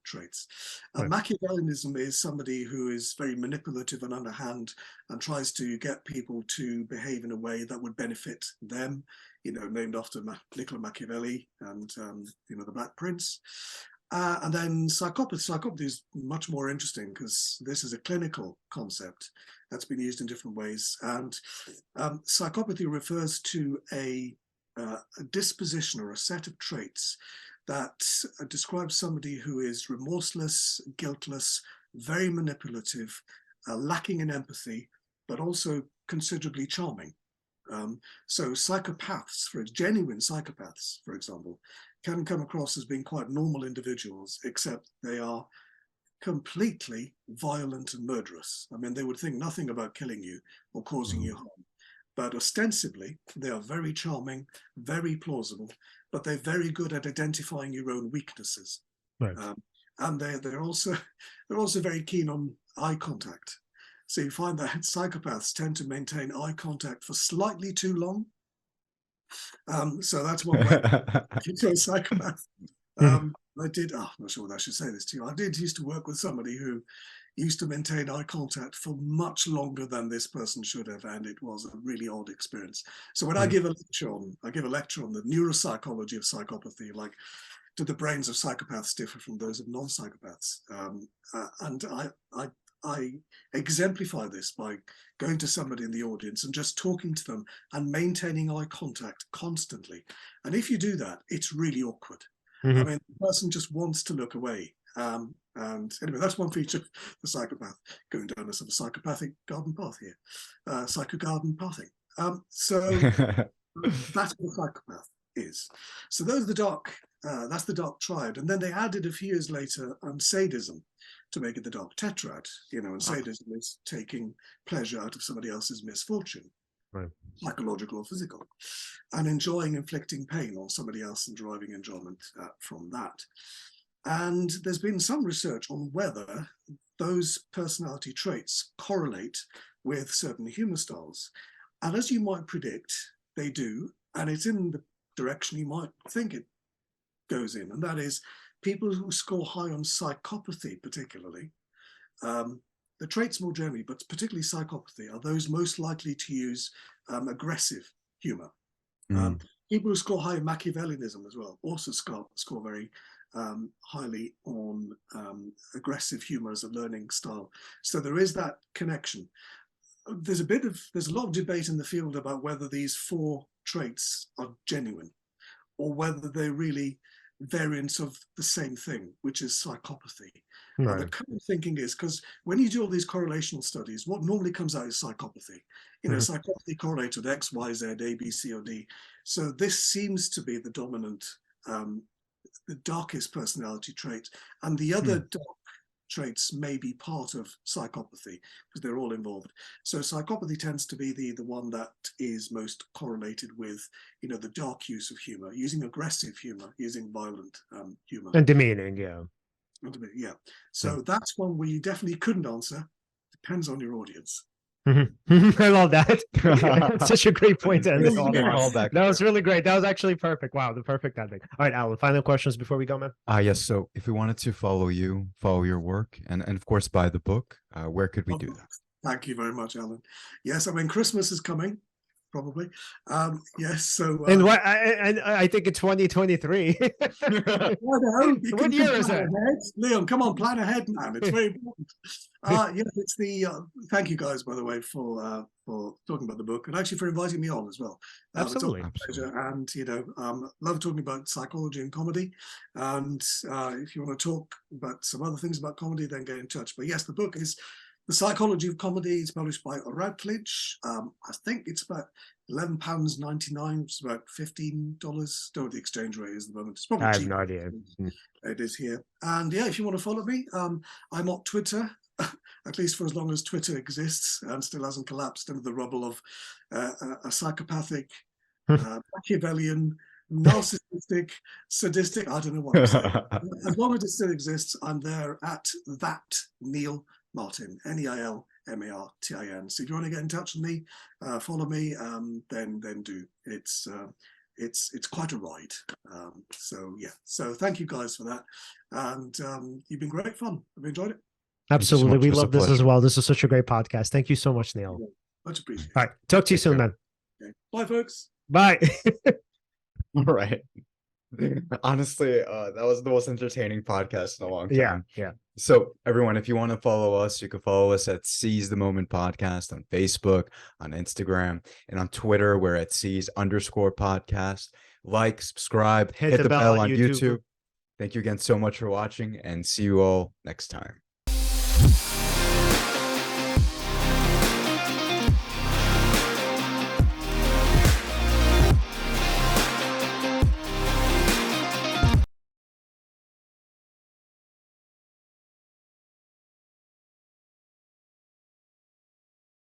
traits. Right. Machiavellianism is somebody who is very manipulative and underhand and tries to get people to behave in a way that would benefit them, named after Niccolo Machiavelli and, the Black Prince. And then psychopathy. Psychopathy is much more interesting because this is a clinical concept that's been used in different ways. And psychopathy refers to a disposition or a set of traits that describes somebody who is remorseless, guiltless, very manipulative, lacking in empathy, but also considerably charming. So psychopaths, genuine psychopaths, for example, can come across as being quite normal individuals, except they are completely violent and murderous. I mean, they would think nothing about killing you or causing you harm. But ostensibly, they are very charming, very plausible, but they're very good at identifying your own weaknesses. Right. And they're also very keen on eye contact. So you find that psychopaths tend to maintain eye contact for slightly too long. So that's one way to a psychopath. I'm not sure whether I should say this to you. I did used to work with somebody who used to maintain eye contact for much longer than this person should have, and it was a really odd experience. So when I give a lecture on the neuropsychology of psychopathy, like, do the brains of psychopaths differ from those of non-psychopaths? And I exemplify this by going to somebody in the audience and just talking to them and maintaining eye contact constantly. And if you do that, it's really awkward. I mean, the person just wants to look away. And anyway, that's one feature of the psychopath, going down a sort of psychopathic garden path here, psycho-garden pathing. So that's what a psychopath is. So those are the dark, that's the dark triad. And then they added a few years later sadism to make it the dark tetrad, and sadism is taking pleasure out of somebody else's misfortune, right, psychological or physical, and enjoying inflicting pain on somebody else and deriving enjoyment from that. And there's been some research on whether those personality traits correlate with certain humor styles. And as you might predict, they do, and it's in the direction you might think it goes in, and that is people who score high on psychopathy, particularly, the traits more generally, but particularly psychopathy, are those most likely to use aggressive humor. People who score high in Machiavellianism as well also score very highly on aggressive humor as a learning style. So there is that connection. There's a lot of debate in the field about whether these four traits are genuine or whether they're really variants of the same thing, which is psychopathy. Right. The current thinking is, because when you do all these correlational studies, what normally comes out is psychopathy. Psychopathy correlates with X, Y, Z, A, B, C, or D. So this seems to be the dominant, the darkest personality trait, and the other dark traits may be part of psychopathy because they're all involved. So psychopathy tends to be the one that is most correlated with, the dark use of humor, using aggressive humor, using violent humor. And demeaning, yeah. Yeah. So that's one where you definitely couldn't answer. Depends on your audience. I love that. That's such a great point to end this all on. That was really great. That was actually perfect. Wow, the perfect ending. All right, Alan, final questions before we go, man? Yes. So if we wanted to follow your work, and of course buy the book, where could we do that? Thank you very much, Alan. Yes, I mean, Christmas is coming. probably. Yes. So And what? I think in 2023. What year is that? Leon, come on, plan ahead, man. It's very important. Yes, it's the. Thank you guys, by the way, for talking about the book and actually for inviting me on as well. Absolutely. It's a pleasure, and love talking about psychology and comedy. And if you want to talk about some other things about comedy, then get in touch. But yes, the book is The Psychology of Comedy. It's published by Routledge. I think it's about £11.99, which is about $15. Don't know what the exchange rate is at the moment. It's probably I have cheap. no idea. It is here. And yeah, if you want to follow me, I'm on Twitter, at least for as long as Twitter exists and still hasn't collapsed into the rubble of a psychopathic, Machiavellian, narcissistic, sadistic, I don't know what I'm saying. As long as it still exists, I'm there at that Neil Martin, NeilMartin. So if you want to get in touch with me, follow me, then do. It's quite a ride. So yeah. So thank you guys for that, and you've been great fun. I've enjoyed it. Absolutely, much. we It was a love this as pleasure. well. This is such a great podcast. Thank you so much, Neil. Much appreciated. All right, talk to you Take soon, care. man. Okay. Bye, folks. Bye. All right. Honestly, that was the most entertaining podcast in a long time. Yeah. So everyone, if you want to follow us, you can follow us at Seize the Moment Podcast on Facebook, on Instagram, and on Twitter. We're at Seize_podcast. Like, subscribe, hit the bell on YouTube. Thank you again so much for watching, and see you all next time.